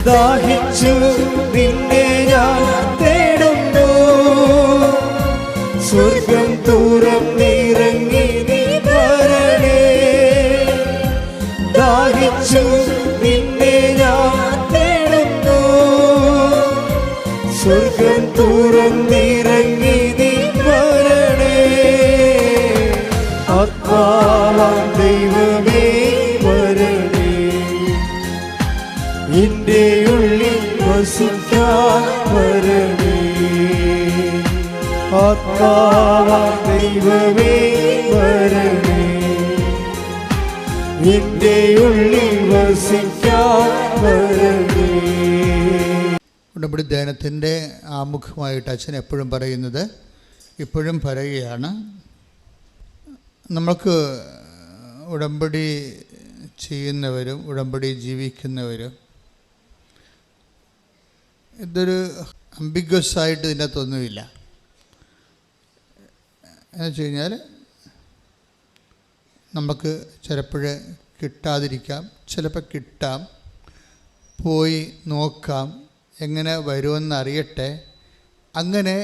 ദാഹിച്ചു നിന്നെ ഞാൻ തേടുന്നു, സ്വർഗം തുറന്നിറങ്ങി നീ വരണേ. ദാഹിച്ചു നിന്നെ ഞാൻ തേടുന്നു, സ്വർഗം തുറന്നിറങ്ങി നീ വരണേ. ആത്മാവാം ദൈവമേ വരണേ, എന്റെ ഉള്ളിൽ വസിക്കാൻ വരണേ. ആത്മാവാം ദൈവമേ വരണേ, എന്റെ ഉള്ളിൽ വസിക്കാൻ വരണേ. ഉടമ്പടി ധ്യാനത്തിൻ്റെ ആമുഖമായിട്ട് അച്ഛൻ എപ്പോഴും പറയുന്നത്, ഇപ്പോഴും പറയുകയാണ്, നമുക്ക് ഉടമ്പടി ചെയ്യുന്നവരും ഉടമ്പടി ജീവിക്കുന്നവരും ഇതൊരു അംബിഗ്വസ് ആയിട്ട് ഇതിനകത്തൊന്നുമില്ല. എന്ന് വെച്ച് കഴിഞ്ഞാൽ നമുക്ക് ചിലപ്പോൾ കിട്ടാതിരിക്കാം, ചിലപ്പോൾ കിട്ടാം, പോയി നോക്കാം, എങ്ങനെ വരുമെന്ന് അറിയട്ടെ. അങ്ങനെ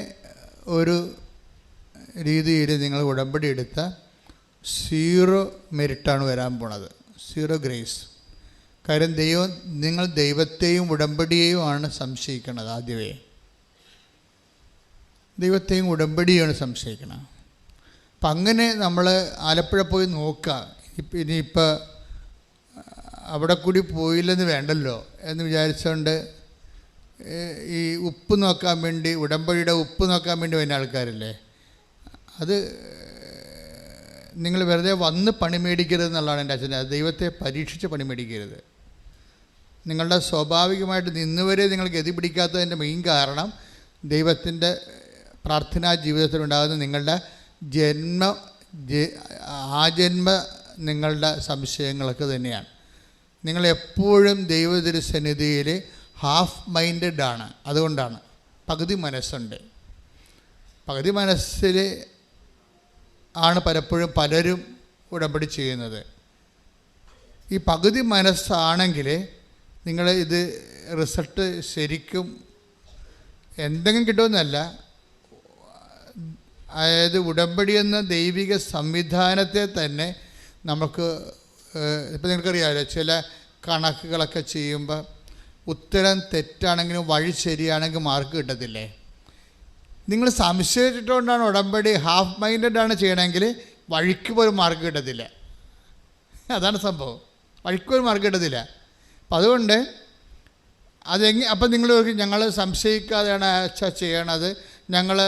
ഒരു രീതിയിൽ നിങ്ങൾ ഉടമ്പടി എടുത്ത 0 മെരിറ്റാണ് വരാൻ പോണത്, 0 ഗ്രേസ്. കാര്യം നിങ്ങൾ ദൈവത്തെയും ഉടമ്പടിയെയും ആണ് സംശയിക്കുന്നത്. ആദ്യമേ ദൈവത്തെയും ഉടമ്പടിയാണ് സംശയിക്കണം. അപ്പം അങ്ങനെ നമ്മൾ ആലപ്പുഴ പോയി നോക്കുക, ഇനിയിപ്പോൾ അവിടെ കൂടി പോയില്ലെന്ന് വേണ്ടല്ലോ എന്ന് വിചാരിച്ചുകൊണ്ട് ഈ ഉപ്പ് നോക്കാൻ വേണ്ടി, ഉടമ്പടിയുടെ ഉപ്പ് നോക്കാൻ വേണ്ടി വരുന്ന ആൾക്കാരില്ലേ, അത് നിങ്ങൾ വെറുതെ വന്ന് പണി മേടിക്കരുത് എന്നുള്ളതാണ് എൻ്റെ അച്ഛൻ്റെ. ദൈവത്തെ പരീക്ഷിച്ച് പണി മേടിക്കരുത്. നിങ്ങളുടെ സ്വാഭാവികമായിട്ട് നിന്നുവരെ നിങ്ങൾ ഗതി പിടിക്കാത്തതിൻ്റെ മെയിൻ കാരണം ദൈവത്തിൻ്റെ പ്രാർത്ഥനാ ജീവിതത്തിലുണ്ടാകുന്ന നിങ്ങളുടെ ആജന്മ നിങ്ങളുടെ സംശയങ്ങളൊക്കെ തന്നെയാണ്. നിങ്ങളെപ്പോഴും ദൈവതിരുസന്നിധിയിൽ ഹാഫ് മൈൻഡഡ് ആണ്. അതുകൊണ്ടാണ് പകുതി മനസ്സുണ്ട്. പകുതി മനസ്സിൽ ആണ് പലപ്പോഴും പലരും ഉടമ്പടി ചെയ്യുന്നത്. ഈ പകുതി മനസ്സാണെങ്കിൽ നിങ്ങൾ ഇത് റിസൾട്ട് ശരിക്കും എന്തെങ്കിലും കിട്ടുമെന്നല്ല, അതായത് ഉടമ്പടി എന്ന ദൈവിക സംവിധാനത്തെ തന്നെ നമുക്ക് ഇപ്പം നിങ്ങൾക്കറിയാമല്ലോ, ചില കണക്കുകളൊക്കെ ചെയ്യുമ്പോൾ ഉത്തരം തെറ്റാണെങ്കിലും വഴി ശരിയാണെങ്കിൽ മാർക്ക് കിട്ടത്തില്ലേ. നിങ്ങൾ സംശയിച്ചിട്ടുകൊണ്ടാണ് ഉടമ്പടി ഹാഫ് മൈൻഡഡ് ആണ് ചെയ്യണമെങ്കിൽ വഴിക്ക് പോലും മാർക്ക് കിട്ടത്തില്ല. അതാണ് സംഭവം, വഴിക്ക് പോലും മാർക്ക് കിട്ടത്തില്ല. അപ്പം അതുകൊണ്ട് അപ്പം നിങ്ങൾ ഞങ്ങൾ സംശയിക്കാതെയാണ് ചെയ്യണത്, ഞങ്ങൾ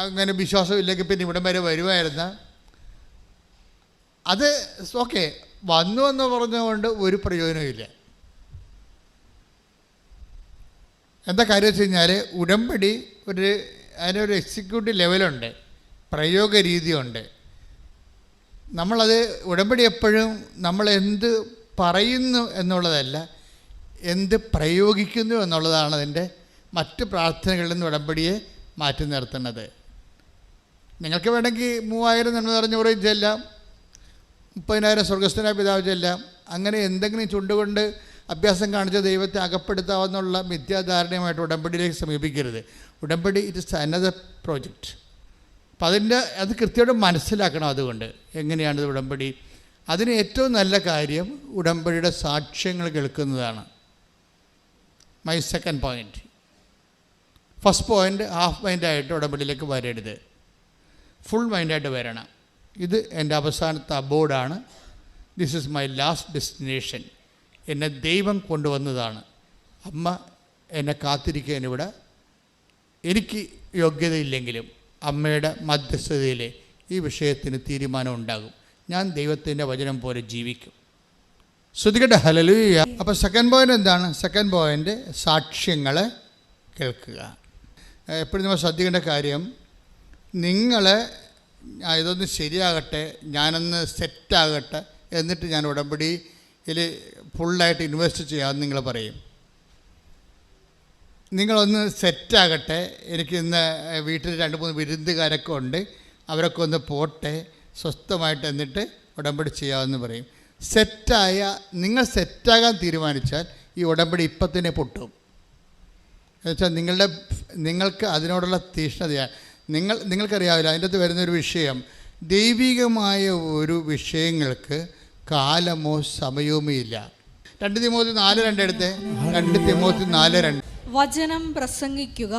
അങ്ങനെ വിശ്വാസമില്ലെങ്കിൽ പിന്നെ ഇവിടം വരെ വരുമായിരുന്നു. അത് ഓക്കെ, വന്നു എന്ന് പറഞ്ഞുകൊണ്ട് ഒരു പ്രയോജനമില്ല. എന്താ കാര്യം വെച്ച് കഴിഞ്ഞാൽ ഉടമ്പടി അതിനൊരു എക്സിക്യൂട്ടീവ് ലെവലുണ്ട്, പ്രയോഗ രീതിയുണ്ട്. നമ്മളത് ഉടമ്പടി എപ്പോഴും നമ്മൾ എന്ത് പറയുന്നു എന്നുള്ളതല്ല, എന്ത് പ്രയോഗിക്കുന്നു എന്നുള്ളതാണ് അതിൻ്റെ മറ്റ് പ്രാർത്ഥനകളിൽ നിന്ന് ഉടമ്പടിയെ മാറ്റി നിർത്തുന്നത്. നിങ്ങൾക്ക് വേണമെങ്കിൽ 3000 നന്മ നിറഞ്ഞ കുറേ ചെല്ലാം, 30,000 സ്വർഗസ്ഥനായ പിതാവ് ചെല്ലാം. അങ്ങനെ എന്തെങ്കിലും ചുണ്ടുകൊണ്ട് അഭ്യാസം കാണിച്ച ദൈവത്തെ അകപ്പെടുത്താവുന്നുള്ള മിഥ്യാധാരണയുമായിട്ട് ഉടമ്പടിയിലേക്ക് സമീപിക്കരുത്. ഉടമ്പടി ഇറ്റ് ഇസ് അനദർ പ്രോജക്റ്റ്. അപ്പം അത് കൃത്യമായിട്ട് മനസ്സിലാക്കണം. അതുകൊണ്ട് എങ്ങനെയാണിത് ഉടമ്പടി? അതിന് ഏറ്റവും നല്ല കാര്യം ഉടമ്പടിയുടെ സാക്ഷ്യങ്ങൾ കേൾക്കുന്നതാണ്. My second point. First point half മൈൻഡായിട്ട് ഉടമ്പടിയിലേക്ക് വരരുത്, ഫുൾ മൈൻഡായിട്ട് വരണം. ഇത് എൻ്റെ അവസാനത്തെ അബോർഡാണ്. This is my last destination. എന്നെ ദൈവം കൊണ്ടുവന്നതാണ്. അമ്മ എന്നെ കാത്തിരിക്കാനിവിടെ. എനിക്ക് യോഗ്യതയില്ലെങ്കിലും അമ്മയുടെ മധ്യസ്ഥതയിൽ ഈ വിഷയത്തിന് തീരുമാനം ഉണ്ടാകും. ഞാൻ ദൈവത്തിൻ്റെ വചനം പോലെ ജീവിക്കും. ശ്രുതികട്ടെ, ഹല്ലേലൂയ. അപ്പോൾ സെക്കൻഡ് പോയിൻ്റ് എന്താണ്? സെക്കൻഡ് പോയിൻ്റ് സാക്ഷ്യങ്ങൾ കേൾക്കുക. എപ്പോഴും നമ്മൾ ശ്രദ്ധിക്കേണ്ട കാര്യം, നിങ്ങൾ ഇതൊന്ന് ശരിയാകട്ടെ, ഞാനൊന്ന് സെറ്റാകട്ടെ, എന്നിട്ട് ഞാൻ ഉടമ്പടിയിൽ ഫുള്ളായിട്ട് ഇൻവെസ്റ്റ് ചെയ്യാമെന്ന് നിങ്ങൾ പറയും. നിങ്ങളൊന്ന് സെറ്റാകട്ടെ, എനിക്ക് ഇന്ന് വീട്ടിൽ 2-3 വിരുന്നുകാരൊക്കെ ഉണ്ട്, അവരൊക്കെ ഒന്ന് പോട്ടെ, സ്വസ്ഥമായിട്ട് എന്നിട്ട് ഉടമ്പടി ചെയ്യാമെന്ന് പറയും. നിങ്ങൾ സെറ്റാകാൻ തീരുമാനിച്ചാൽ ഈ ഉടമ്പടി ഇപ്പം തന്നെ പൊട്ടും. എന്നുവെച്ചാൽ നിങ്ങൾക്ക് അതിനോടുള്ള തീഷ്ണതയാണ്. നിങ്ങൾക്കറിയാവില്ല, അതിൻ്റെ അകത്ത് വരുന്നൊരു വിഷയം, ദൈവികമായ ഒരു വിഷയങ്ങൾക്ക് കാലമോ സമയവുമേ ഇല്ല. 2 തിമോത്തി 4:2 എടുത്ത്. 2 തിമോത്തി 4:2. വചനം പ്രസംഗിക്കുക,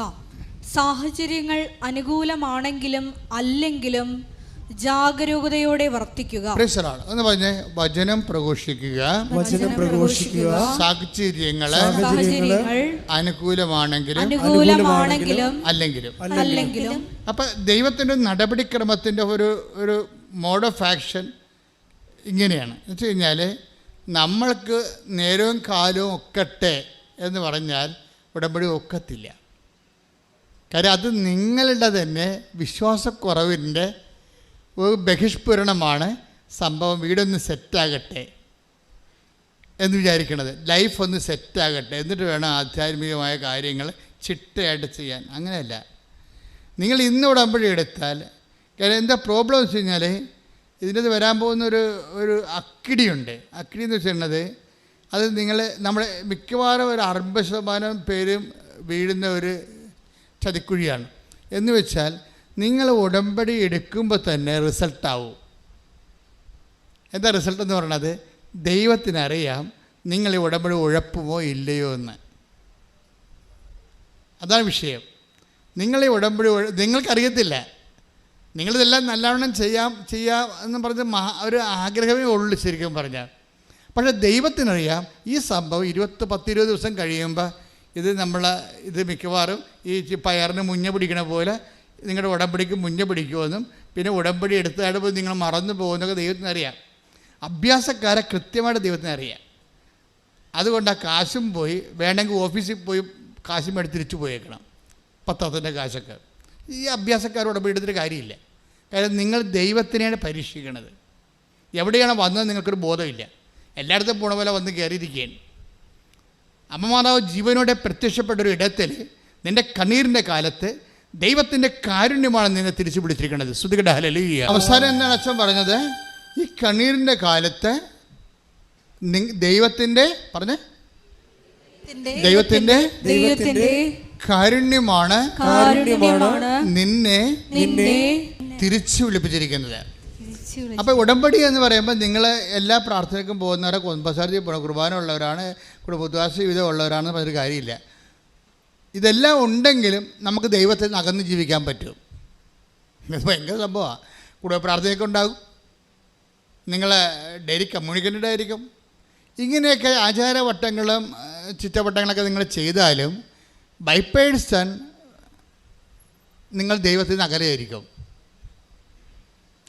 സാഹചര്യങ്ങൾ അനുകൂലമാണെങ്കിലും അല്ലെങ്കിലും ജാഗരൂകതയോടെ വർത്തിക്കുക. ഒന്ന് പറഞ്ഞേ, വചനം പ്രഘോഷിക്കുക, സാഹചര്യങ്ങൾ അനുകൂലമാണെങ്കിലും അല്ലെങ്കിലും. അപ്പം ദൈവത്തിൻ്റെ നടപടിക്രമത്തിൻ്റെ ഒരു മോഡ് ഓഫ് ആക്ഷൻ ഇങ്ങനെയാണ്. എന്ന് വെച്ച് കഴിഞ്ഞാൽ, നമ്മൾക്ക് നേരവും കാലവും ഒക്കട്ടെ എന്ന് പറഞ്ഞാൽ ഉടമ്പടി ഒക്കത്തില്ല. കാര്യം അത് നിങ്ങളുടെ തന്നെ വിശ്വാസക്കുറവിൻ്റെ ഒരു ബഹിഷ്പുരണമാണ് സംഭവം. വീടൊന്ന് സെറ്റാകട്ടെ എന്ന് വിചാരിക്കണത്, ലൈഫ് ഒന്ന് സെറ്റാകട്ടെ, എന്നിട്ട് വേണം ആധ്യാത്മികമായ കാര്യങ്ങൾ ചിട്ടയായിട്ട് ചെയ്യാൻ. അങ്ങനെയല്ല. നിങ്ങൾ ഇന്ന് ഉടമ്പടി എടുത്താൽ, കാര്യം എന്താ പ്രോബ്ലം വെച്ച് കഴിഞ്ഞാൽ, ഇതിൻ്റെ വരാൻ പോകുന്നൊരു അക്കിടിയുണ്ട്. അക്കിടി എന്ന് വെച്ചിട്ടുള്ളത്, അത് നമ്മളെ മിക്കവാറും ഒരു 60% പേരും വീഴുന്ന ഒരു ചതിക്കുഴിയാണ്. എന്ന് വെച്ചാൽ, നിങ്ങൾ ഉടമ്പടി എടുക്കുമ്പോൾ തന്നെ റിസൾട്ടാവും. എന്താ റിസൾട്ട് എന്ന് പറയണത്? ദൈവത്തിനറിയാം നിങ്ങൾ ഈ ഉടമ്പടി ഉഴപ്പുമോ ഇല്ലയോ എന്ന്. അതാണ് വിഷയം. നിങ്ങൾ ഈ ഉടമ്പടി നിങ്ങൾക്കറിയത്തില്ല. നിങ്ങളിതെല്ലാം നല്ലവണ്ണം ചെയ്യാം എന്ന് പറഞ്ഞ് ഒരു ആഗ്രഹമേ ഉള്ളൂ ശരിക്കും പറഞ്ഞാൽ. പക്ഷേ ദൈവത്തിനറിയാം ഈ സംഭവം 10-20 ദിവസം കഴിയുമ്പോൾ ഇത് മിക്കവാറും ഈ പയറിന് മുഞ്ഞ പിടിക്കണ പോലെ നിങ്ങളുടെ ഉടമ്പടിക്ക് മുഞ്ഞ പിടിക്കുമെന്നും പിന്നെ ഉടമ്പടി എടുത്താടുമ്പോൾ നിങ്ങൾ മറന്നു പോകുന്നതൊക്കെ ദൈവത്തിനറിയാം. അഭ്യാസക്കാരെ കൃത്യമായിട്ട് ദൈവത്തിനറിയാം. അതുകൊണ്ട് ആ കാശും പോയി, വേണമെങ്കിൽ ഓഫീസിൽ പോയി കാശും എടുത്ത് തിരിച്ചു പോയേക്കണം, 10,000 കാശൊക്കെ. ഈ അഭ്യാസക്കാർ ഉടമ്പടി എടുത്തിട്ട് കാര്യമില്ല. കാര്യം നിങ്ങൾ ദൈവത്തിനെയാണ് പരീക്ഷിക്കണത്. എവിടെയാണ് വന്നത് നിങ്ങൾക്കൊരു ബോധമില്ല. എല്ലായിടത്തും പോണ പോലെ വന്ന് കയറിയിരിക്കുകയാണ്. അമ്മമാതാവ് ജീവനോടെ പ്രത്യക്ഷപ്പെട്ടൊരു ഇടത്തിൽ നിൻ്റെ കണ്ണീരിൻ്റെ കാലത്ത് ദൈവത്തിൻ്റെ കാരുണ്യമാണ് നിന്നെ തിരിച്ചു പിടിച്ചിരിക്കുന്നത്. സ്തുതിക്കട്ടെ, ഹല്ലേലൂയ. അവസാനം എന്താണ് അച്ഛൻ പറഞ്ഞത്? ഈ കണ്ണീരിൻ്റെ കാലത്ത് ദൈവത്തിൻ്റെ കാരുണ്യമാണ് നിന്നെ തിരിച്ചു വിളിപ്പിച്ചിരിക്കുന്നത്. അപ്പോൾ ഉടമ്പടി എന്ന് പറയുമ്പോൾ നിങ്ങൾ എല്ലാ പ്രാർത്ഥനയ്ക്കും പോകുന്നവരെ, കുമ്പസാരത്തിൽ കുർബാന ഉള്ളവരാണ്, പുതുവാസ ജീവിതം ഉള്ളവരാണെന്ന് പറഞ്ഞൊരു കാര്യമില്ല. ഇതെല്ലാം ഉണ്ടെങ്കിലും നമുക്ക് ദൈവത്തിൽ നിന്ന് അകന്ന് ജീവിക്കാൻ പറ്റും. ഇത് ഭയങ്കര സംഭവമാണ്. കൂടുതൽ പ്രാർത്ഥനയൊക്കെ ഉണ്ടാകും, നിങ്ങൾ ഡെയിലി കമ്മ്യൂണിക്കേറ്റഡ് ആയിരിക്കും. ഇങ്ങനെയൊക്കെ ആചാരവട്ടങ്ങളും ചിറ്റവട്ടങ്ങളൊക്കെ നിങ്ങൾ ചെയ്താലും ബൈ പേഴ്സൺ നിങ്ങൾ ദൈവത്തിൽ നിന്ന് അകലെയായിരിക്കും.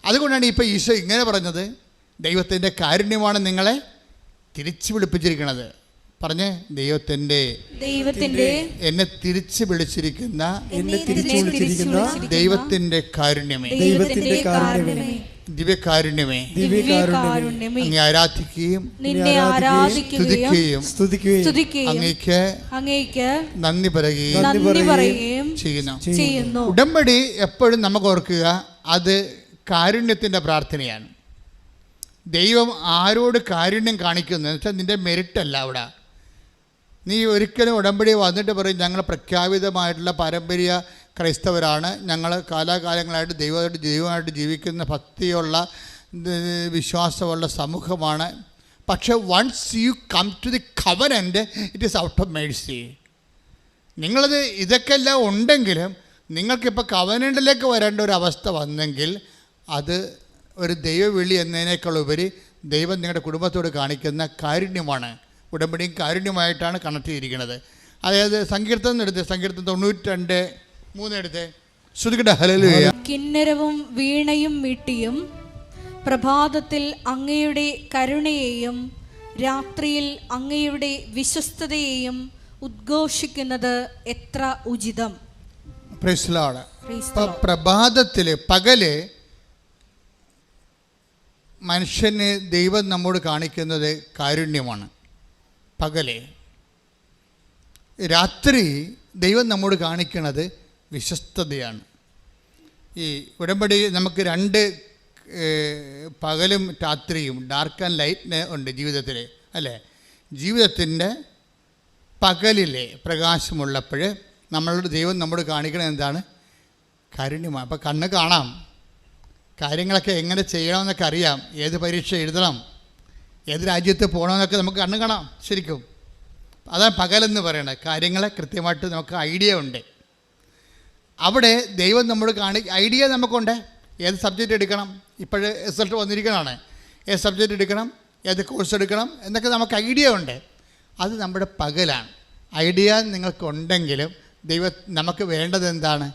അതുകൊണ്ടാണ് ഇപ്പോൾ ഈശോ ഇങ്ങനെ പറഞ്ഞത്, ദൈവത്തിൻ്റെ കാരുണ്യമാണ് നിങ്ങളെ തിരിച്ചു വിളിപ്പിച്ചിരിക്കുന്നത്. പറഞ്ഞേ, ദൈവത്തിൻ്റെ എന്നെ തിരിച്ചു വിളിച്ചിരിക്കുന്ന ദൈവത്തിൻ്റെ കാരുണ്യമേ, ദിവ്യകാരുണ്യമേ, അങ്ങേ ആരാധിക്കുകയും സ്തുതിക്കുകയും അങ്ങേക്ക് നന്ദി പറയുകയും ചെയ്യുന്നു. ഉടമ്പടി എപ്പോഴും നമുക്ക് ഓർക്കുക, അത് കാരുണ്യത്തിൻ്റെ പ്രാർത്ഥനയാണ്. ദൈവം ആരോട് കാരുണ്യം കാണിക്കുന്നു എന്ന് വെച്ചാൽ നിൻ്റെ മെരിറ്റല്ല. അവിടെ നീ ഒരിക്കലും ഉടമ്പടി വന്നിട്ട് പറയും ഞങ്ങൾ പ്രഖ്യാപിതമായിട്ടുള്ള പാരമ്പര്യ ക്രൈസ്തവരാണ്, ഞങ്ങൾ കാലാകാലങ്ങളായിട്ട് ദൈവമായിട്ട് ജീവിക്കുന്ന ഭക്തിയുള്ള വിശ്വാസമുള്ള സമൂഹമാണ്. പക്ഷേ once you come to the covenant it is out of mercy. ഇതൊക്കെ എല്ലാം ഉണ്ടെങ്കിലും നിങ്ങൾക്കിപ്പോൾ കവനൻ്റിലേക്ക് വരേണ്ട ഒരു അവസ്ഥ വന്നെങ്കിൽ അത് ഒരു ദൈവവിളി എന്നതിനേക്കാൾ ഉപരി ദൈവം നിങ്ങളുടെ കുടുംബത്തോട് കാണിക്കുന്ന കാരുണ്യമാണ്. ഉടമ്പടിയും കാരുണ്യമായിട്ടാണ് കണക്ട് ചെയ്തിരിക്കുന്നത്. അതായത് സങ്കീർത്തനം എടുത്ത്, സങ്കീർത്തനം 92:3 എടുത്ത്. ശ്രുതികട ഹല്ലേലൂയ. കിന്നരവും വീണയും മീട്ടിയും പ്രഭാതത്തിൽ അങ്ങയുടെ കരുണയെയും രാത്രിയിൽ അങ്ങയുടെ വിശ്വസ്തതയെയും ഉദ്ഘോഷിക്കുന്നത് എത്ര ഉചിതം. Praise lord. പ്രഭാതത്തിൽ പകല് മനുഷ്യന് ദൈവം നമ്മോട് കാണിക്കുന്നത് കാരുണ്യമാണ്. പകല്. രാത്രി ദൈവം നമ്മോട് കാണിക്കുന്നത് വിശ്വസ്തതയാണ്. ഈ ഉടമ്പടി നമുക്ക് 2 പകലും രാത്രിയും, ഡാർക്ക് ആൻഡ് ലൈറ്റ് ഉണ്ട് ജീവിതത്തിൽ, അല്ലേ? ജീവിതത്തിൻ്റെ പകലിലെ പ്രകാശമുള്ളപ്പോൾ നമ്മളുടെ ദൈവം നമ്മോട് കാണിക്കണത് എന്താണ്? കാരുണ്യമാണ്. അപ്പോൾ കണ്ണ് കാണാം, കാര്യങ്ങളൊക്കെ എങ്ങനെ ചെയ്യണമെന്നൊക്കെ അറിയാം, ഏത് പരീക്ഷ എഴുതണം, ഏത് രാജ്യത്ത് പോകണമെന്നൊക്കെ നമുക്ക് കണ്ണ് കാണാം ശരിക്കും. അതാണ് പകലെന്ന് പറയുന്നത്. കാര്യങ്ങളെ കൃത്യമായിട്ട് നമുക്ക് ഐഡിയ ഉണ്ട്. അവിടെ ദൈവം നമ്മോട് ഐഡിയ നമുക്കുണ്ട്. ഏത് സബ്ജക്റ്റ് എടുക്കണം, ഇപ്പോഴ് റിസൾട്ട് വന്നിരിക്കണതാണ്, ഏത് സബ്ജക്റ്റ് എടുക്കണം, ഏത് കോഴ്സ് എടുക്കണം എന്നൊക്കെ നമുക്ക് ഐഡിയ ഉണ്ട്. അത് നമ്മുടെ പകലാണ്. ഐഡിയ നിങ്ങൾക്കുണ്ടെങ്കിലും നമുക്ക് വേണ്ടത് എന്താണ്?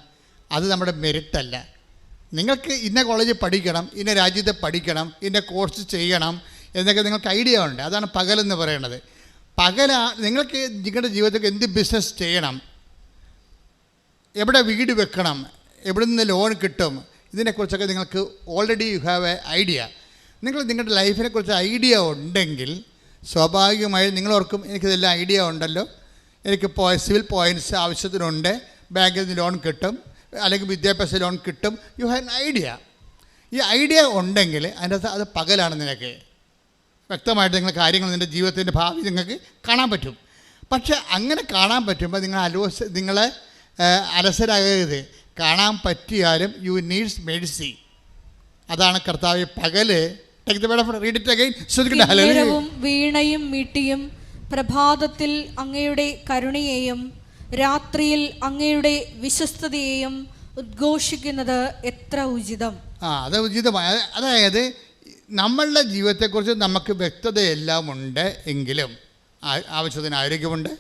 അത് നമ്മുടെ മെറിറ്റല്ല. നിങ്ങൾക്ക് ഇന്ന കോളേജിൽ പഠിക്കണം, ഇന്ന രാജ്യത്ത് പഠിക്കണം, ഇന്ന കോഴ്സ് ചെയ്യണം എന്നൊക്കെ നിങ്ങൾക്ക് ഐഡിയ ഉണ്ട്. അതാണ് പകലെന്ന് പറയുന്നത്. നിങ്ങൾക്ക് നിങ്ങളുടെ ജീവിതത്തിൽ എന്ത് ബിസിനസ് ചെയ്യണം, എവിടെ വീട് വെക്കണം, എവിടെ നിന്ന് ലോൺ കിട്ടും, ഇതിനെക്കുറിച്ചൊക്കെ നിങ്ങൾക്ക് already you have A idea. നിങ്ങളുടെ ലൈഫിനെക്കുറിച്ച് ഐഡിയ ഉണ്ടെങ്കിൽ സ്വാഭാവികമായും നിങ്ങളോർക്കും എനിക്കിതെല്ലാം ഐഡിയ ഉണ്ടല്ലോ, എനിക്ക് സിവിൽ പോയിൻറ്റ്സ് ആവശ്യത്തിനുണ്ട്, ബാങ്കിൽ നിന്ന് ലോൺ കിട്ടും, അല്ലെങ്കിൽ വിദ്യാഭ്യാസ ലോൺ കിട്ടും. You have an idea. ഈ ഐഡിയ ഉണ്ടെങ്കിൽ അതിനകത്ത് അത് പകലാണ്. നിനക്ക് വ്യക്തമായിട്ട് നിങ്ങൾ കാര്യങ്ങൾ നിൻ്റെ ജീവിതത്തിൻ്റെ ഭാവി നിങ്ങൾക്ക് കാണാൻ പറ്റും. പക്ഷെ അങ്ങനെ കാണാൻ പറ്റുമ്പോൾ നിങ്ങളെ അലസരാകരുത്. കാണാൻ പറ്റിയാലും യു നീഡ്സ് മെഴ്സി. അതാണ് കർത്താവ് പകല്. കിന്നരവും വീണയും മീട്ടിയും പ്രഭാതത്തിൽ അങ്ങയുടെ കരുണയെയും രാത്രിയിൽ അങ്ങയുടെ വിശ്വസ്തതയെയും ഉദ്ഘോഷിക്കുന്നത് എത്ര ഉചിതം. അത് ഉചിതമായ, അതായത് നമ്മളുടെ ജീവിതത്തെക്കുറിച്ച് നമുക്ക് വ്യക്തതയെല്ലാം ഉണ്ട് എങ്കിലും ആവശ്യത്തിന് ആരോഗ്യമുണ്ട്,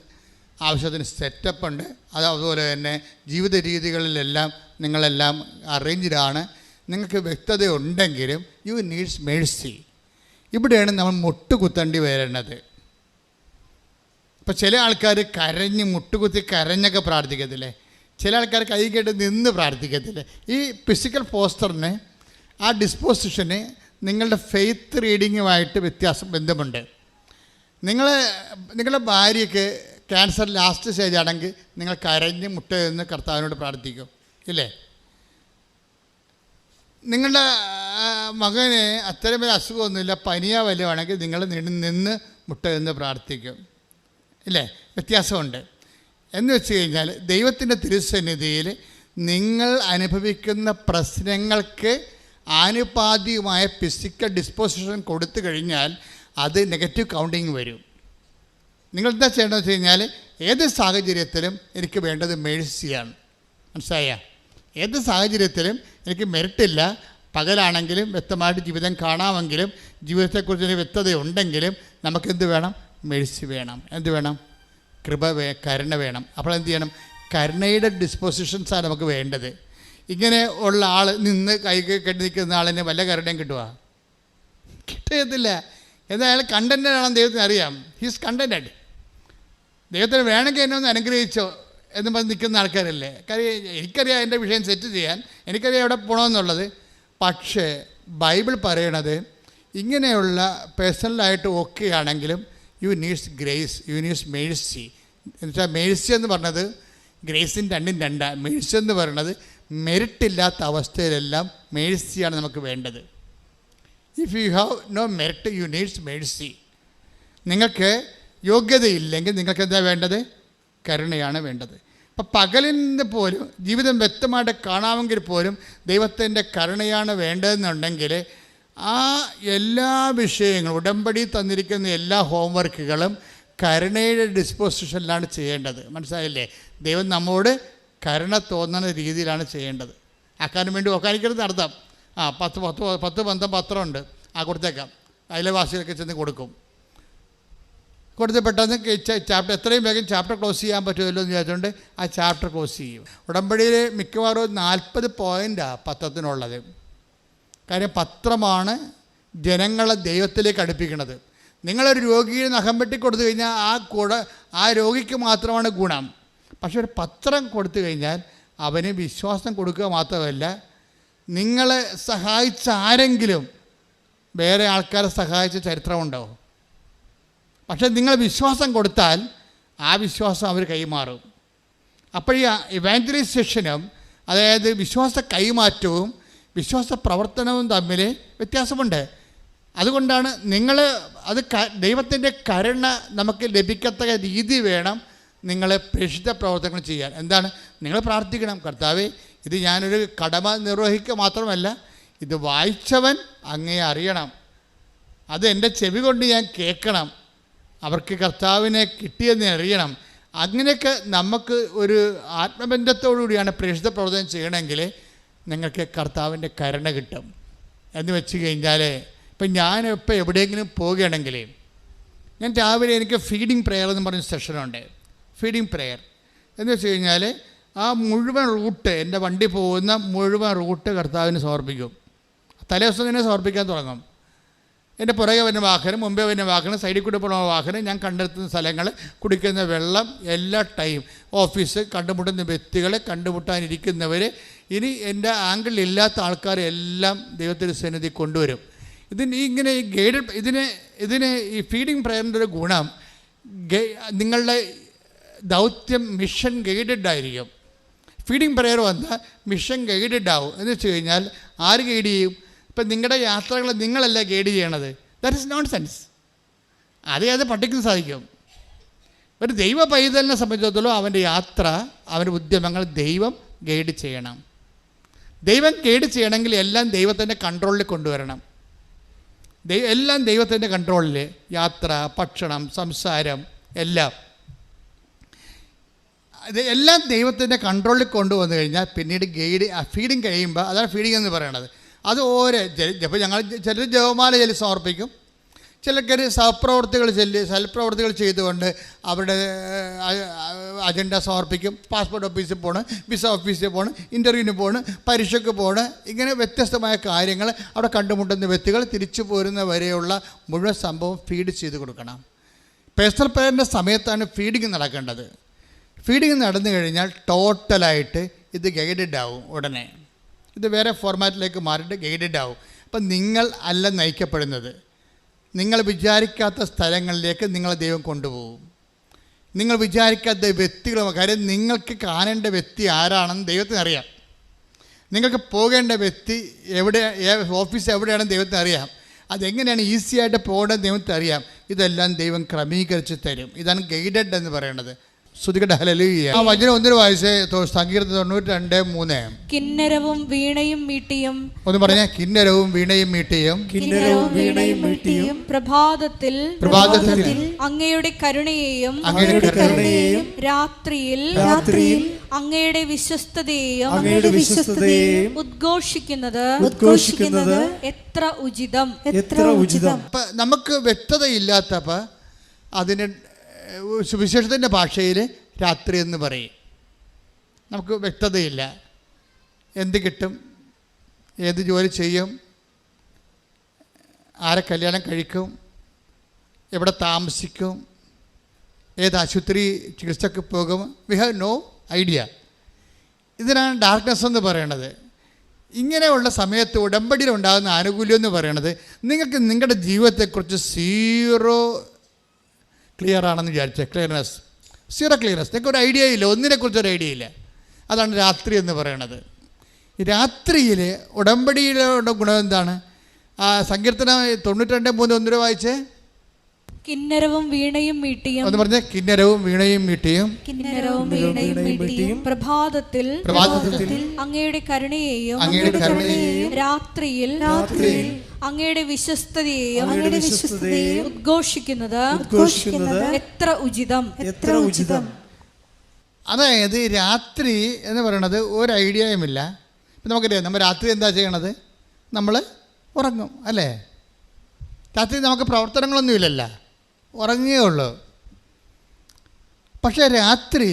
ആവശ്യത്തിന് സെറ്റപ്പുണ്ട്, അതുപോലെ തന്നെ ജീവിത രീതികളിലെല്ലാം നിങ്ങളെല്ലാം അറേഞ്ച്ഡാണ്. നിങ്ങൾക്ക് വ്യക്തത ഉണ്ടെങ്കിലും യു നീഡ്സ് മേഴ്സി. ഇവിടെയാണ് നമ്മൾ മുട്ടുകുത്തേണ്ടി വരുന്നത്. ഇപ്പോൾ ചില ആൾക്കാർ മുട്ടുകുത്തി കരഞ്ഞൊക്കെ പ്രാർത്ഥിക്കത്തില്ലേ, ചില ആൾക്കാർ കൈ കേട്ട് നിന്ന് പ്രാർത്ഥിക്കത്തില്ലേ. ഈ ഫിസിക്കൽ പോസ്റ്ററിന്, ആ ഡിസ്പോസിഷന് നിങ്ങളുടെ ഫെയ്ത്ത് റീഡിങ്ങുമായിട്ട് ബന്ധമുണ്ട്. നിങ്ങളുടെ ഭാര്യയ്ക്ക് ക്യാൻസർ ലാസ്റ്റ് സ്റ്റേജ് ആണെങ്കിൽ നിങ്ങൾ കരഞ്ഞ് മുട്ടയെന്ന് കർത്താവിനോട് പ്രാർത്ഥിക്കും ഇല്ലേ? നിങ്ങളുടെ മകന് അത്തരം ഒരു അസുഖമൊന്നുമില്ല, പനിയോ വല്ലതുമാണെങ്കിൽ നിങ്ങൾ നിന്ന് മുട്ടയെന്ന് പ്രാർത്ഥിക്കും ഇല്ലേ? വ്യത്യാസമുണ്ട്. എന്ന് വെച്ച് കഴിഞ്ഞാൽ ദൈവത്തിൻ്റെ തിരുസന്നിധിയിൽ നിങ്ങൾ അനുഭവിക്കുന്ന പ്രശ്നങ്ങൾക്ക് ആനുപാതികമായ ഫിസിക്കൽ ഡിസ്പോസിഷൻ കൊടുത്തു കഴിഞ്ഞാൽ അത് നെഗറ്റീവ് കൗണ്ടിങ് വരും. നിങ്ങളെന്താ ചെയ്യേണ്ടതെന്ന് വെച്ച് കഴിഞ്ഞാൽ ഏത് സാഹചര്യത്തിലും എനിക്ക് വേണ്ടത് മേഴ്സിയാണ്. മനസ്സിലായ? ഏത് സാഹചര്യത്തിലും എനിക്ക് മെറിറ്റില്ല. പകലാണെങ്കിലും വ്യക്തമായിട്ട് ജീവിതം കാണാമെങ്കിലും ജീവിതത്തെക്കുറിച്ചൊരു വ്യക്തതയുണ്ടെങ്കിലും നമുക്കെന്ത് വേണം? മേഴ്സി വേണം. എന്ത് വേണം? കരുണ വേണം. അപ്പോൾ എന്ത് ചെയ്യണം? കരുണയുടെ ഡിസ്പോസിഷൻസാണ് നമുക്ക് വേണ്ടത്. ഇങ്ങനെ ഉള്ള ആൾ നിന്ന് കൈ കെട്ടി നിൽക്കുന്ന ആളിന് വല്ല കരുണയും കിട്ടുക? കിട്ടത്തില്ല. എന്നാൽ അയാൾ കണ്ടൻറ്റഡ് ആണെന്ന് ദൈവത്തിന് അറിയാം. He's contented. ദൈവത്തിന് വേണമെങ്കിൽ എന്നെ ഒന്ന് അനുഗ്രഹിച്ചോ എന്ന് പറഞ്ഞ് നിൽക്കുന്ന ആൾക്കാരല്ലേ. കാര്യം എനിക്കറിയാം എൻ്റെ വിഷയം സെറ്റ് ചെയ്യാൻ, എനിക്കറിയാം എവിടെ പോകണമെന്നുള്ളത്. പക്ഷേ ബൈബിൾ പറയണത് ഇങ്ങനെയുള്ള പേഴ്സണലായിട്ട് ഓക്കെ ആണെങ്കിലും you needs grace, you needs mercy. എന്നുവെച്ചാൽ മേഴ്സി എന്ന് പറഞ്ഞത് ഗ്രേസിന് രണ്ടാണ്. മേഴ്സി എന്ന് പറയുന്നത് മെറിറ്റില്ലാത്ത അവസ്ഥയിലെല്ലാം മേഴ്സിയാണ് നമുക്ക് വേണ്ടത്. If you have no merit you needs mercy. നിങ്ങൾക്ക് യോഗ്യതയില്ലെങ്കിൽ നിങ്ങൾക്ക് എന്താ വേണ്ടത്? കരുണയാണ് വേണ്ടത്. അപ്പം പകലിൽ നിന്ന് പോലും ജീവിതം വ്യക്തമായിട്ട് കാണാമെങ്കിൽ പോലും ദൈവത്തിൻ്റെ കരുണയാണ് വേണ്ടതെന്നുണ്ടെങ്കിൽ ആ എല്ലാ വിഷയങ്ങളും ഉടമ്പടി തന്നിരിക്കുന്ന എല്ലാ ഹോംവർക്കുകളും കരുണയുടെ ഡിസ്പോസിഷനിലാണ് ചെയ്യേണ്ടത്. മനസ്സിലായില്ലേ? ദൈവം നമ്മോട് കരുണ തോന്നുന്ന രീതിയിലാണ് ചെയ്യേണ്ടത്. ആക്കാനും വേണ്ടി ഒക്കാനിക്കരുത് അർത്ഥം. 10 പത്രമുണ്ട്, കൊടുത്തേക്കാം, അയൽവാസികൾക്ക് ചെന്ന് കൊടുക്കും. കൊടുത്ത് പെട്ടെന്ന് ചാപ്റ്റർ എത്രയും വേഗം ചാപ്റ്റർ ക്ലോസ് ചെയ്യാൻ പറ്റുമല്ലോ എന്ന് വിചാരിച്ചുകൊണ്ട് ആ ചാപ്റ്റർ ക്ലോസ് ചെയ്യും. ഉടമ്പടിയിൽ മിക്കവാറും 40 പോയിൻ്റാണ് പത്രത്തിനുള്ളത്. കാര്യം പത്രമാണ് ജനങ്ങളെ ദൈവത്തിലേക്ക് അടുപ്പിക്കുന്നത്. നിങ്ങളൊരു രോഗിയെ നഖം വെട്ടി കൊടുത്തു കഴിഞ്ഞാൽ ആ രോഗിക്ക് മാത്രമാണ് ഗുണം. പക്ഷെ ഒരു പത്രം കൊടുത്തു കഴിഞ്ഞാൽ അവന് വിശ്വാസം കൊടുക്കുക മാത്രമല്ല, നിങ്ങളെ സഹായിച്ച ആരെങ്കിലും വേറെ ആൾക്കാരെ സഹായിച്ച ചരിത്രമുണ്ടോ? പക്ഷേ നിങ്ങൾ വിശ്വാസം കൊടുത്താൽ ആ വിശ്വാസം അവർ കൈമാറും. അപ്പോൾ ഈ ഇവാഞ്ചലൈസേഷനും, അതായത് വിശ്വാസ കൈമാറ്റവും വിശ്വാസ പ്രവർത്തനവും തമ്മിൽ വ്യത്യാസമുണ്ട്. അതുകൊണ്ടാണ് ദൈവത്തിൻ്റെ കരുണ നമുക്ക് ലഭിക്കത്തക്ക രീതി വേണം നിങ്ങളെ പ്രേക്ഷിത പ്രവർത്തനങ്ങൾ ചെയ്യാൻ. എന്താണ്? നിങ്ങൾ പ്രാർത്ഥിക്കണം, കർത്താവേ, ഇത് ഞാനൊരു കടമ നിർവഹിക്കുക മാത്രമല്ല, ഇത് വായിച്ചവൻ അങ്ങേ അറിയണം, അത് എൻ്റെ ചെവി കൊണ്ട് ഞാൻ കേൾക്കണം, അവർക്ക് കർത്താവിനെ കിട്ടിയെന്ന് അറിയണം. അങ്ങനെയൊക്കെ നമുക്ക് ഒരു ആത്മബന്ധത്തോടുകൂടിയാണ് പ്രേക്ഷിത പ്രവർത്തനം ചെയ്യണമെങ്കിൽ നിങ്ങൾക്ക് കർത്താവിൻ്റെ കരുണ കിട്ടും. എന്ന് വെച്ച് കഴിഞ്ഞാൽ ഇപ്പം ഞാനിപ്പോൾ എവിടെയെങ്കിലും പോവുകയാണെങ്കിൽ ഞാൻ രാവിലെ എനിക്ക് ഫീഡിങ് പ്രെയർ എന്ന് പറഞ്ഞ സെഷനുണ്ട്. ഫീഡിങ് പ്രെയർ എന്ന് വെച്ച് കഴിഞ്ഞാൽ ആ മുഴുവൻ റൂട്ട്, എൻ്റെ വണ്ടി പോകുന്ന മുഴുവൻ റൂട്ട് കർത്താവിന് സമർപ്പിക്കും. തലേദിവസം തന്നെ സമർപ്പിക്കാൻ തുടങ്ങും. എൻ്റെ പുറകെ വരുന്ന വാഹനം, മുമ്പേ വരുന്ന വാഹനം, സൈഡിൽ കൂടെ പോകുന്ന വാഹനം, ഞാൻ കണ്ടെത്തുന്ന സ്ഥലങ്ങൾ, കുടിക്കുന്ന വെള്ളം, എല്ലാ ടൈം, ഓഫീസ്, കണ്ടുമുട്ടുന്ന വ്യക്തികളെ, കണ്ടുമുട്ടാനിരിക്കുന്നവർ, ഇനി എൻ്റെ ആംഗിളിലില്ലാത്ത ആൾക്കാരെ എല്ലാം ദൈവത്തിൻ്റെ സന്നിധി കൊണ്ടുവരും. ഇങ്ങനെ ഈ ഇതിന് ഈ ഫീഡിങ് പ്രയറിൻ്റെ ഒരു ഗുണം, നിങ്ങളുടെ ദൗത്യം മിഷൻ ഗൈഡഡ് ആയിരിക്കും. ഫീഡിങ് പ്രയർ വന്നാൽ മിഷൻ ഗൈഡഡ് ആവും. എന്ന് വെച്ച് കഴിഞ്ഞാൽ ആര് ഗൈഡ് ചെയ്യും? ഇപ്പം നിങ്ങളുടെ യാത്രകൾ നിങ്ങളല്ല ഗൈഡ് ചെയ്യണത്. That is known sense. അത് പഠിക്കാൻ സാധിക്കും. ഒരു ദൈവ പൈതലിനെ സംബന്ധിച്ചിടത്തോളം അവൻ്റെ യാത്ര, അവൻ്റെ ഉദ്യമങ്ങൾ ദൈവം ഗൈഡ് ചെയ്യണം. ദൈവം ഗൈഡ് ചെയ്യണമെങ്കിൽ എല്ലാം ദൈവത്തിൻ്റെ കൺട്രോളിൽ കൊണ്ടുവരണം. എല്ലാം ദൈവത്തിൻ്റെ കൺട്രോളിൽ, യാത്ര, ഭക്ഷണം, സംസാരം, എല്ലാം എല്ലാം ദൈവത്തിൻ്റെ കൺട്രോളിൽ കൊണ്ടുവന്നു കഴിഞ്ഞാൽ പിന്നീട് ഗൈഡ് ഫീഡിങ് കഴിയുമ്പോൾ, അതാണ് ഫീഡിങ് എന്ന് പറയണത്. അത് അപ്പോൾ ഞങ്ങൾ ചിലർ ജപമാല ചൊല്ലി സമർപ്പിക്കും, ചിലർ സൽപ്രവർത്തികൾ ചെയ്തുകൊണ്ട് അവരുടെ അജണ്ട സമർപ്പിക്കും. പാസ്പോർട്ട് ഓഫീസിൽ പോകണം, വിസ ഓഫീസിൽ പോകണം, ഇൻ്റർവ്യൂവിന് പോകണം, പരീക്ഷയ്ക്ക് പോകണം. ഇങ്ങനെ വ്യത്യസ്തമായ കാര്യങ്ങൾ അവിടെ കണ്ടുമുട്ടുന്ന വ്യക്തികൾ തിരിച്ചു പോരുന്ന വരെയുള്ള മുഴുവൻ സംഭവം ഫീഡ് ചെയ്ത് കൊടുക്കണം. പേഴ്സണൽ പ്രയറിൻ്റെ സമയത്താണ് ഫീഡിങ് നടക്കേണ്ടത്. ഫീഡിങ് നടന്നു കഴിഞ്ഞാൽ ടോട്ടലായിട്ട് ഇത് ഗൈഡഡ് ആവും. ഉടനെ ഇത് വേറെ ഫോർമാറ്റിലേക്ക് മാറിയിട്ട് ഗൈഡഡ് ആവും. അപ്പം നിങ്ങൾ അല്ല നയിക്കപ്പെടുന്നത്, നിങ്ങൾ വിചാരിക്കാത്ത സ്ഥലങ്ങളിലേക്ക് നിങ്ങളെ ദൈവം കൊണ്ടുപോകും. നിങ്ങൾ വിചാരിക്കാത്ത വ്യക്തികളും, കാര്യം നിങ്ങൾക്ക് കാണേണ്ട വ്യക്തി ആരാണെന്ന് ദൈവത്തിന് അറിയാം. നിങ്ങൾക്ക് പോകേണ്ട വ്യക്തി ഓഫീസ് എവിടെയാണെന്ന് ദൈവത്തിന് അറിയാം. അതെങ്ങനെയാണ് ഈസിയായിട്ട് പോകേണ്ടത് ദൈവത്തിന് അറിയാം. ഇതെല്ലാം ദൈവം ക്രമീകരിച്ച് തരും. ഇതാണ് ഗൈഡഡ് എന്ന് പറയുന്നത്. ശ്രുതികട്ടെ ഹല്ലേലൂയ. ആ വചനം ഒന്നിന് വായിച്ചേ, സങ്കീർത്തനം 92:3. കിന്നരവും വീണയും മീട്ടിയും. ഒന്ന് പറഞ്ഞേ, കിന്നരവും വീണയും മീട്ടിയും. കിന്നരവും വീണയും മീട്ടിയും. പ്രഭാതത്തിൽ അങ്ങയുടെ കരുണയെയും രാത്രിയിൽ അങ്ങയുടെ വിശ്വസ്തതയെയും ഉദ്ഘോഷിക്കുന്നത് എത്ര ഉചിതം. നമുക്ക് വ്യക്തതയില്ലാത്തപ്പോൾ അതിന് സുവിശേഷത്തിൻ്റെ ഭാഷയിൽ രാത്രി എന്ന് പറയും. നമുക്ക് വ്യക്തതയില്ല. എന്ത് കിട്ടും, ഏത് ജോലി ചെയ്യും, ആരെ കല്യാണം കഴിക്കും, എവിടെ താമസിക്കും, ഏത് ആശുപത്രി ചികിത്സക്ക് പോകും, വി ഹാവ് നോ ഐഡിയ. ഇതിനാണ് ഡാർക്ക്നെസ് എന്ന് പറയണത്. ഇങ്ങനെയുള്ള സമയത്ത് ഉടമ്പടിയിലുണ്ടാകുന്ന ആനുകൂല്യം എന്ന് പറയണത്, നിങ്ങൾക്ക് നിങ്ങളുടെ ജീവിതത്തെക്കുറിച്ച് സീറോ ക്ലിയർ ആണെന്ന് വിചാരിച്ചേ, സീറോ ക്ലിയർനെസ്. നിങ്ങൾക്ക് ഒരു ഐഡിയ ഇല്ല, ഒന്നിനെക്കുറിച്ചൊരു ഐഡിയ ഇല്ല. അതാണ് രാത്രി എന്ന് പറയണത്. ഈ രാത്രിയിൽ ഉടമ്പടിയിലുള്ള ഗുണം എന്താണ്? സങ്കീർത്തനം 92:3 ഒന്നിന് വായിച്ചേ. കിന്നരവും വീണയും മീട്ടിയും. ഒന്ന് പറഞ്ഞേ, കിന്നരവും വീണയും മീട്ടിയും. പ്രഭാതത്തിൽ അങ്ങയുടെ കരുണയെയും രാത്രിയിൽ അങ്ങയുടെ വിശ്വസ്തതയെയും ഉദ്ഘോഷിക്കുന്നത് എത്ര ഉചിതം. അതായത് രാത്രി എന്ന് പറയണത് ഒരു ഐഡിയയുമില്ല. ഇപ്പം നമുക്കറിയാം, നമ്മൾ രാത്രി എന്താ ചെയ്യണത്? നമ്മൾ ഉറങ്ങും അല്ലേ? രാത്രി നമുക്ക് പ്രവർത്തനങ്ങളൊന്നുമില്ലല്ലോ, ഉറങ്ങുകയേ ഉള്ളൂ. പക്ഷേ രാത്രി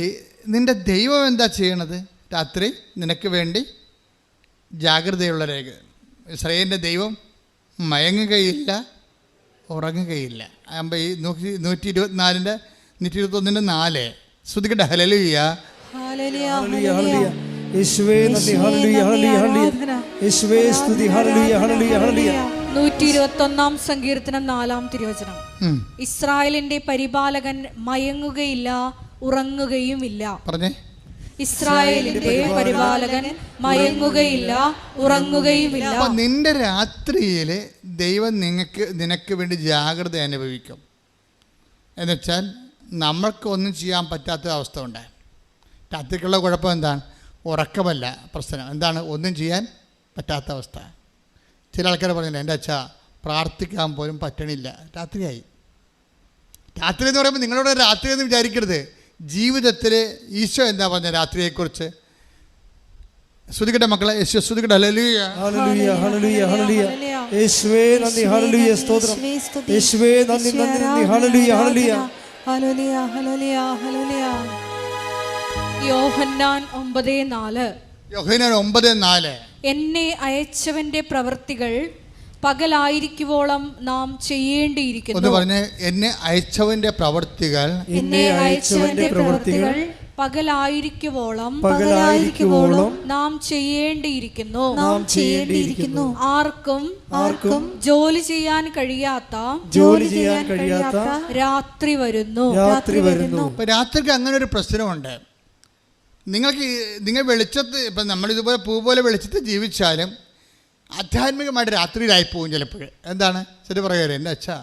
നിൻ്റെ ദൈവം എന്താ ചെയ്യണത്? രാത്രി നിനക്ക് വേണ്ടി ജാഗ്രതയുള്ള രേഖ. ഇസ്രായേലിൻ്റെ ദൈവം മയങ്ങുകയില്ല, ഉറങ്ങുകയില്ല. ആകുമ്പോൾ ഈ 124 121:4 ശ്രുതികട്ടെ ഹല്ലേലൂയ. 121 സങ്കീർത്തനം 4 തിരുവചനം. ഇസ്രായേലിന്റെ പരിപാലകൻ മയങ്ങുകയില്ല, ഉറങ്ങുകയുമില്ല. പറഞ്ഞേ, ഇസ്രായേലിന്റെ പരിപാലകൻ മയങ്ങുകയില്ല, ഉറങ്ങുകയുമില്ല. അപ്പം നിന്റെ രാത്രിയിൽ ദൈവം നിനക്ക് വേണ്ടി ജാഗ്രത അനുഭവിക്കും. എന്നുവെച്ചാൽ നമ്മൾക്ക് ഒന്നും ചെയ്യാൻ പറ്റാത്ത അവസ്ഥ ഉണ്ട്. രാത്രിക്കുള്ള കുഴപ്പം എന്താണ്? ഉറക്കമല്ല പ്രശ്നം. എന്താണ്? ഒന്നും ചെയ്യാൻ പറ്റാത്ത അവസ്ഥ. ചില ആൾക്കാർ പറഞ്ഞില്ല, എൻ്റെ അച്ഛാ പ്രാർത്ഥിക്കാൻ പോലും പറ്റണില്ല, രാത്രിയായി. രാത്രി എന്ന് പറയുമ്പോൾ നിങ്ങളോട് രാത്രി എന്ന് വിചാരിക്കരുത്. ജീവിതത്തിൽ ഈശോ എന്താ പറഞ്ഞ രാത്രിയെക്കുറിച്ച്? സ്തുതിക്കട്ടെ മക്കളെ, യേശു സ്തുതിക്കട്ടെ. ഹല്ലേലൂയ ഹല്ലേലൂയ ഹല്ലേലൂയ ഹല്ലേലൂയ. യേശുവേ നന്ദി, ഹല്ലേലൂയ സ്തോത്രം. യേശുവേ നന്ദി നന്ദി നന്ദി. ഹല്ലേലൂയ ഹല്ലേലൂയ ഹല്ലേലൂയ ഹല്ലേലൂയ ഹല്ലേലൂയ. യോഹന്നാൻ 9:4. യോഹന്നാൻ 9:4. എന്നെ അയച്ചവന്റെ പ്രവൃത്തികൾ പകലായിരിക്കുവോളം നാം ചെയ്യേണ്ടിയിരിക്കുന്നു. ഒന്ന് പറഞ്ഞേ, എന്നെ അയച്ചവന്റെ പ്രവൃത്തികൾ. എന്നെ അയച്ചവന്റെ പ്രവൃത്തികൾ പകലായിരിക്കുവോളം നാം ചെയ്യേണ്ടിയിരിക്കുന്നു. ആർക്കും ജോലി ചെയ്യാൻ കഴിയാത്ത രാത്രി വരുന്നു. ഇപ്പം രാത്രിക്ക് അങ്ങനെ ഒരു പ്രശ്നമുണ്ട്. നിങ്ങൾ വെളിച്ചത്ത്, ഇപ്പം നമ്മളിതുപോലെ പൂ പോലെ വെളിച്ചത്ത് ജീവിച്ചാലും ആധ്യാത്മികമായിട്ട് രാത്രിയിലായി പോകും ചിലപ്പോൾ. എന്താണ്? ശരി പറയുക, എൻ്റെ അച്ഛാ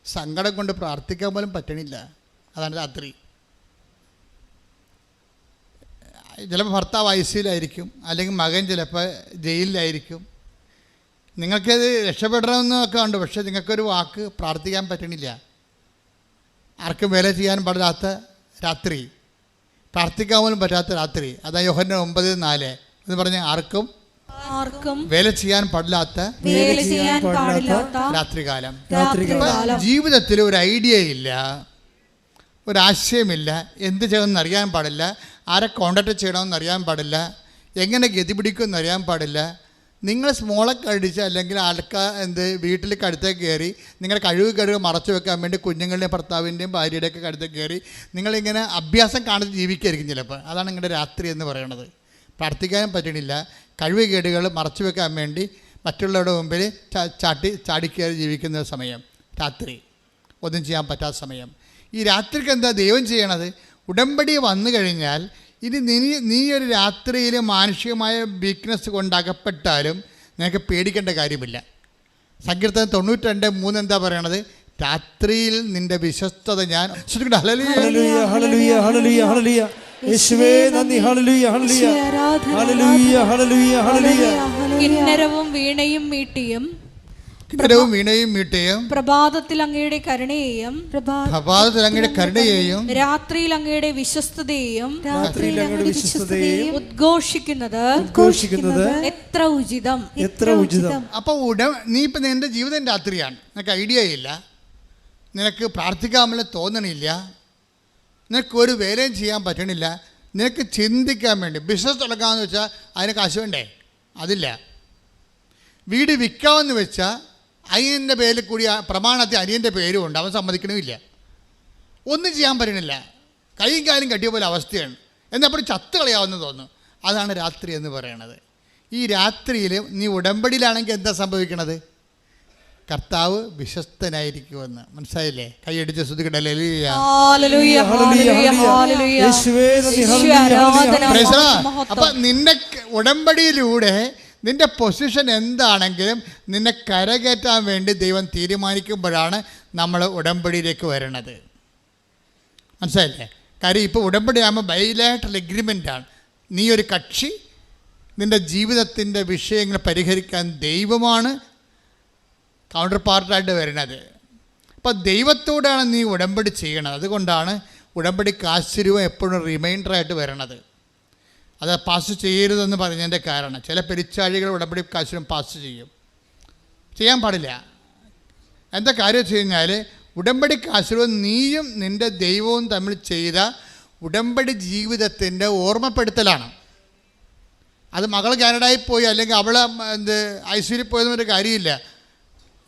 സങ്കടം കൊണ്ട് പ്രാർത്ഥിക്കാൻ പോലും പറ്റണില്ല, അതാണ് രാത്രി. ചിലപ്പോൾ ഭർത്താവ് ഐസിയിലായിരിക്കും, അല്ലെങ്കിൽ മകൻ ചിലപ്പോൾ ജയിലിലായിരിക്കും. നിങ്ങൾക്കത് രക്ഷപ്പെടണമെന്നൊക്കെ ഉണ്ട്, പക്ഷേ നിങ്ങൾക്കൊരു വാക്ക് പ്രാർത്ഥിക്കാൻ പറ്റണില്ല. ആർക്കും വേല ചെയ്യാൻ പാടില്ലാത്ത രാത്രി, പ്രാർത്ഥിക്കാൻ പോലും പറ്റാത്ത രാത്രി. അതാ യോഹന്നാൻ 9:4 എന്ന് പറഞ്ഞ ആർക്കും വേല ചെയ്യാൻ പാടില്ലാത്ത രാത്രികാലം. ജീവിതത്തിൽ ഒരു ഐഡിയ ഇല്ല, ഒരാശയമില്ല, എന്ത് ചെയ്യണമെന്ന് അറിയാൻ പാടില്ല, ആരെ കോണ്ടാക്ട് ചെയ്യണമെന്ന് അറിയാൻ പാടില്ല, എങ്ങനെ ഗതി പിടിക്കുമെന്ന് അറിയാൻ പാടില്ല. നിങ്ങൾ സ്മോളൊക്കെ അടിച്ച് അല്ലെങ്കിൽ വീട്ടിൽ കഴുത്തേക്ക് കയറി നിങ്ങളുടെ കഴിവ് മറച്ചു വെക്കാൻ വേണ്ടി കുഞ്ഞുങ്ങളുടെയും ഭർത്താവിൻ്റെയും ഭാര്യയുടെയൊക്കെ കഴുത്തേക്ക് കയറി നിങ്ങളിങ്ങനെ അഭ്യാസം കാണിച്ച് ജീവിക്കായിരിക്കും ചിലപ്പോൾ. അതാണ് നിങ്ങളുടെ രാത്രി എന്ന് പറയുന്നത്. പ്രാർത്ഥിക്കാനും പറ്റണില്ല, കഴിവുകേടുകൾ മറച്ചു വെക്കാൻ വേണ്ടി മറ്റുള്ളവരുടെ മുമ്പിൽ ചാടിക്കയറി ജീവിക്കുന്ന സമയം രാത്രി, ഒന്നും ചെയ്യാൻ പറ്റാത്ത സമയം. ഈ രാത്രിക്ക് എന്താ ദൈവം ചെയ്യണത്? ഉടമ്പടി വന്നു കഴിഞ്ഞാൽ ഇനി നീ ഒരു രാത്രിയിൽ മാനുഷികമായ വീക്ക്നെസ് കൊണ്ടകപ്പെട്ടാലും നിനക്ക് പേടിക്കേണ്ട കാര്യമില്ല. സങ്കീർത്തനം 92:3 എന്താ പറയണത്? രാത്രിയിൽ നിന്റെ വിശ്വസ്തത ഞാൻ. ഹല്ലേലൂയ ഹല്ലേലൂയ ഹല്ലേലൂയ ഹല്ലേലൂയ. യേശുവേ നന്ദി. ഹല്ലേലൂയ ഹല്ലേലൂയ ഹല്ലേലൂയ ഹല്ലേലൂയ ഹല്ലേലൂയ. കിന്നരവും വീണയും മീട്ടിയും പ്രഭാതത്തിൽ അങ്ങയുടെ കരുണയെയും രാത്രിയിൽ അങ്ങയുടെ വിശ്വസ്തതയെയും ഉദ്ഘോഷിക്കുന്നത് എത്ര ഉചിതം. അപ്പൊ നീ ഇപ്പൊ നിന്റെ ജീവിതം രാത്രിയാണ്, നിനക്ക് ഐഡിയ ഇല്ല, നിനക്ക് പ്രാർത്ഥിക്കാമെന്ന് തോന്നണില്ല, നിനക്ക് ഒരു വേലയും ചെയ്യാൻ പറ്റണില്ല, നിനക്ക് ചിന്തിക്കാൻ വേണ്ടി ബിസിനസ് തുടങ്ങാമെന്ന് വെച്ചാൽ അതിന് കാശ് വേണ്ടേ? അതില്ല. വീട് വിൽക്കാമെന്ന് വെച്ചാൽ അനിയൻ്റെ പേരിൽ കൂടി പ്രമാണത്തിൽ അനിയൻ്റെ പേരും ഉണ്ട്, അവൻ സമ്മതിക്കണമില്ല. ഒന്നും ചെയ്യാൻ പറ്റണില്ല, കൈയും കാലും കെട്ടിയ പോലെ അവസ്ഥയാണ്. എന്നപ്പോൾ ചത്ത് കളയാമെന്ന് തോന്നുന്നു. അതാണ് രാത്രി എന്ന് പറയണത്. ഈ രാത്രിയിൽ നീ ഉടമ്പടിയിലാണെങ്കിൽ എന്താ സംഭവിക്കണത്? കർത്താവ് വിശ്വസ്തനായിരിക്കുമെന്ന്. മനസ്സിലായില്ലേ? കൈയടിച്ച് സ്തുതിക്കട്ടെ. അപ്പം നിന്നെ ഉടമ്പടിയിലൂടെ നിൻ്റെ പൊസിഷൻ എന്താണെങ്കിലും നിന്നെ കരകയറ്റാൻ വേണ്ടി ദൈവം തീരുമാനിക്കുമ്പോഴാണ് നമ്മൾ ഉടമ്പടിയിലേക്ക് വരണത്. മനസ്സിലായില്ലേ? കാര്യം ഇപ്പോൾ ഉടമ്പടി ആകുമ്പോൾ ബൈലാറ്ററൽ എഗ്രിമെൻ്റാണ്. നീ ഒരു കക്ഷി, നിൻ്റെ ജീവിതത്തിൻ്റെ വിഷയങ്ങൾ പരിഹരിക്കാൻ ദൈവമാണ് കൗണ്ടർ പാർട്ടായിട്ട് വരുന്നത്. അപ്പോൾ ദൈവത്തോടാണ് നീ ഉടമ്പടി ചെയ്യണത്. അതുകൊണ്ടാണ് ഉടമ്പടിക്ക് ആശ്ചര്യവും എപ്പോഴും റിമൈൻഡറായിട്ട് വരണത്. അത് പാസ് ചെയ്യരുതെന്ന് പറഞ്ഞതിൻ്റെ കാരണം ചില പെരിച്ചാഴികൾ ഉടമ്പടി കാശും പാസ് ചെയ്യാൻ പാടില്ല. എന്താ കാര്യം വെച്ച് കഴിഞ്ഞാൽ ഉടമ്പടി കാശും നീയും നിൻ്റെ ദൈവവും തമ്മിൽ ചെയ്ത ഉടമ്പടി ജീവിതത്തിൻ്റെ ഓർമ്മപ്പെടുത്തലാണ്. അത് മകൾ കാനഡയിൽ പോയി അല്ലെങ്കിൽ അവൾ ഐസിയിൽ പോയതൊരു കാര്യമില്ല.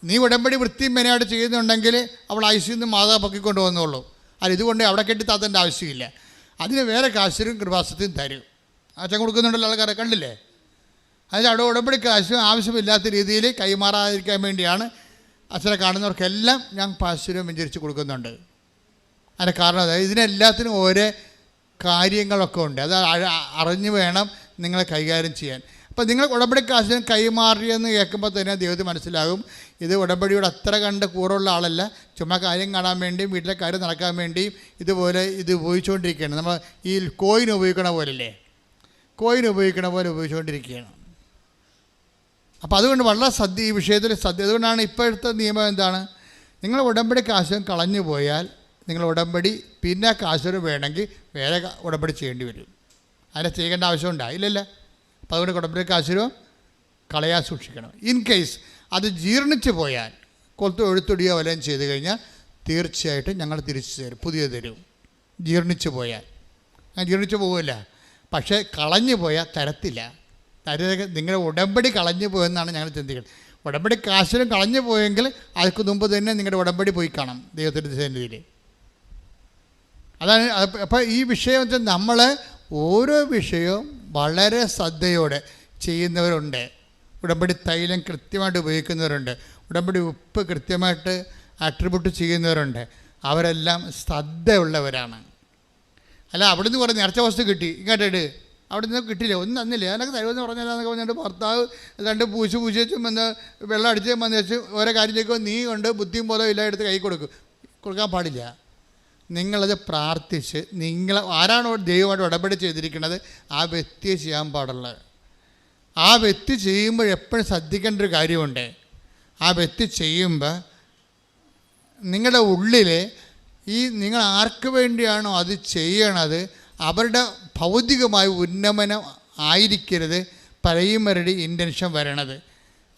നീ ഉടമ്പടി വൃത്തിയും മെനയായിട്ട് ചെയ്യുന്നുണ്ടെങ്കിൽ അവൾ ഐസിയിൽ നിന്ന് മാതാ പൊക്കിക്കൊണ്ട് വന്നുള്ളൂ. അത് ഇതുകൊണ്ട് അവിടെ കെട്ടി താത്തേണ്ട ആവശ്യമില്ല. അതിന് വേറെ കാശും കൃപാസത്തിനും തരും. അച്ഛൻ കൊടുക്കുന്നുണ്ടല്ലോ, ആൾക്കാരെ കണ്ടില്ലേ? അതിന് അവിടെ ഉടമ്പടി കാശും ആവശ്യമില്ലാത്ത രീതിയിൽ കൈമാറാതിരിക്കാൻ വേണ്ടിയാണ് അച്ഛനെ കാണുന്നവർക്കെല്ലാം ഞാൻ പാശ്ചര്യം വെഞ്ചരിച്ച് കൊടുക്കുന്നുണ്ട്. അതിൻ്റെ കാരണം അതായത് ഇതിനെല്ലാത്തിനും ഓരോ കാര്യങ്ങളൊക്കെ ഉണ്ട്. അത് അറിഞ്ഞു വേണം നിങ്ങളെ കൈകാര്യം ചെയ്യാൻ. അപ്പോൾ നിങ്ങൾ ഉടമ്പടി കാശിന് കൈമാറിയെന്ന് കേൾക്കുമ്പോൾ തന്നെ ദൈവത്തിന് മനസ്സിലാകും ഇത് ഉടമ്പടിയോട് അത്ര കണ്ട് കൂറുള്ള ആളല്ല, ചുമ്മാ കാര്യം കാണാൻ വേണ്ടിയും വീട്ടിലെ കാര്യം നടക്കാൻ വേണ്ടിയും ഇതുപോലെ ഇത് ഉപയോഗിച്ചുകൊണ്ടിരിക്കുകയാണ്. നമ്മൾ ഈ കോയിൻ ഉപയോഗിക്കണ പോലല്ലേ, കോയിൻ ഉപയോഗിക്കണ പോലെ ഉപയോഗിച്ചുകൊണ്ടിരിക്കുകയാണ്. അപ്പോൾ അതുകൊണ്ട് വളരെ ഈ വിഷയത്തിൽ അതുകൊണ്ടാണ് ഇപ്പോഴത്തെ നിയമം എന്താണ്, നിങ്ങൾ ഉടമ്പടി കാശും കളഞ്ഞു പോയാൽ നിങ്ങൾ ഉടമ്പടി പിന്നെ കാശും വേണമെങ്കിൽ വേറെ ഉടമ്പടി ചെയ്യേണ്ടി വരും. അതിനെ ചെയ്യേണ്ട ആവശ്യമുണ്ടോ? ഇല്ലല്ല. അപ്പോൾ അതുകൊണ്ട് ഉടമ്പടി കാശും കളയാൻ സൂക്ഷിക്കണം. ഇൻ കേസ് അത് ജീർണിച്ച് പോയാൽ എഴുത്തൊടിയോ വല്ലതും ചെയ്ത് കഴിഞ്ഞാൽ തീർച്ചയായിട്ടും ഞങ്ങൾ തിരിച്ചു തരും, പുതിയത് തരും. ജീർണിച്ച് പോയാൽ ജീർണിച്ച് പോകില്ല, പക്ഷേ കളഞ്ഞു പോയാൽ തരത്തില്ല. നിങ്ങളുടെ ഉടമ്പടി കളഞ്ഞു പോയെന്നാണ് ഞങ്ങൾ ചിന്തിക്കുന്നത്. ഉടമ്പടി കാശിനും കളഞ്ഞു പോയെങ്കിൽ അതിന് മുമ്പ് തന്നെ നിങ്ങളുടെ ഉടമ്പടി പോയി കാണാം ദൈവത്തിൻ്റെ സന്നിധിയിൽ. അതാണ്. അപ്പോൾ ഈ വിഷയം വെച്ചാൽ നമ്മൾ ഓരോ വിഷയവും വളരെ ശ്രദ്ധയോടെ ചെയ്യുന്നവരുണ്ട്. ഉടമ്പടി തൈലം കൃത്യമായിട്ട് ഉപയോഗിക്കുന്നവരുണ്ട്, ഉടമ്പടി ഉപ്പ് കൃത്യമായിട്ട് ആട്രിബ്യൂട്ട് ചെയ്യുന്നവരുണ്ട്. അവരെല്ലാം ശ്രദ്ധയുള്ളവരാണ്. അല്ല അവിടുന്ന് കുറേ നേർച്ച വസ്തു കിട്ടി ഇങ്ങോട്ടിട്ട് അവിടെ നിന്ന് കിട്ടില്ല, ഒന്നും തന്നില്ല, അതിനൊക്കെ തരുമെന്ന് പറഞ്ഞാലെന്നൊക്കെ പറഞ്ഞിട്ട് ഭർത്താവ് രണ്ട് പൂച്ച് വെച്ചും വന്ന് വെള്ളം അടിച്ച് വന്ന് വെച്ച് ഓരോ കാര്യത്തേക്കോ നീ കൊണ്ട് ബുദ്ധിയും ബോധവും ഇല്ല എടുത്ത് കൈ കൊടുക്കാൻ പാടില്ല. നിങ്ങളത് പ്രാർത്ഥിച്ച് ആരാണോ ദൈവമായിട്ട് ഉടമ്പടി ചെയ്തിരിക്കുന്നത് ആ വ്യക്തിയെ ചെയ്യാൻ പാടുള്ളത്. ആ വ്യക്തി ചെയ്യുമ്പോൾ എപ്പോഴും ശ്രദ്ധിക്കേണ്ട ഒരു കാര്യമുണ്ട്. ആ വ്യക്തി ചെയ്യുമ്പോൾ നിങ്ങളുടെ ഉള്ളിൽ നിങ്ങൾ ആർക്ക് വേണ്ടിയാണോ അത് ചെയ്യണത് അവരുടെ ഭൗതികമായ ഉന്നമനം ആയിരിക്കരുത് പ്രൈമറി ഇൻറ്റൻഷൻ വരണത്,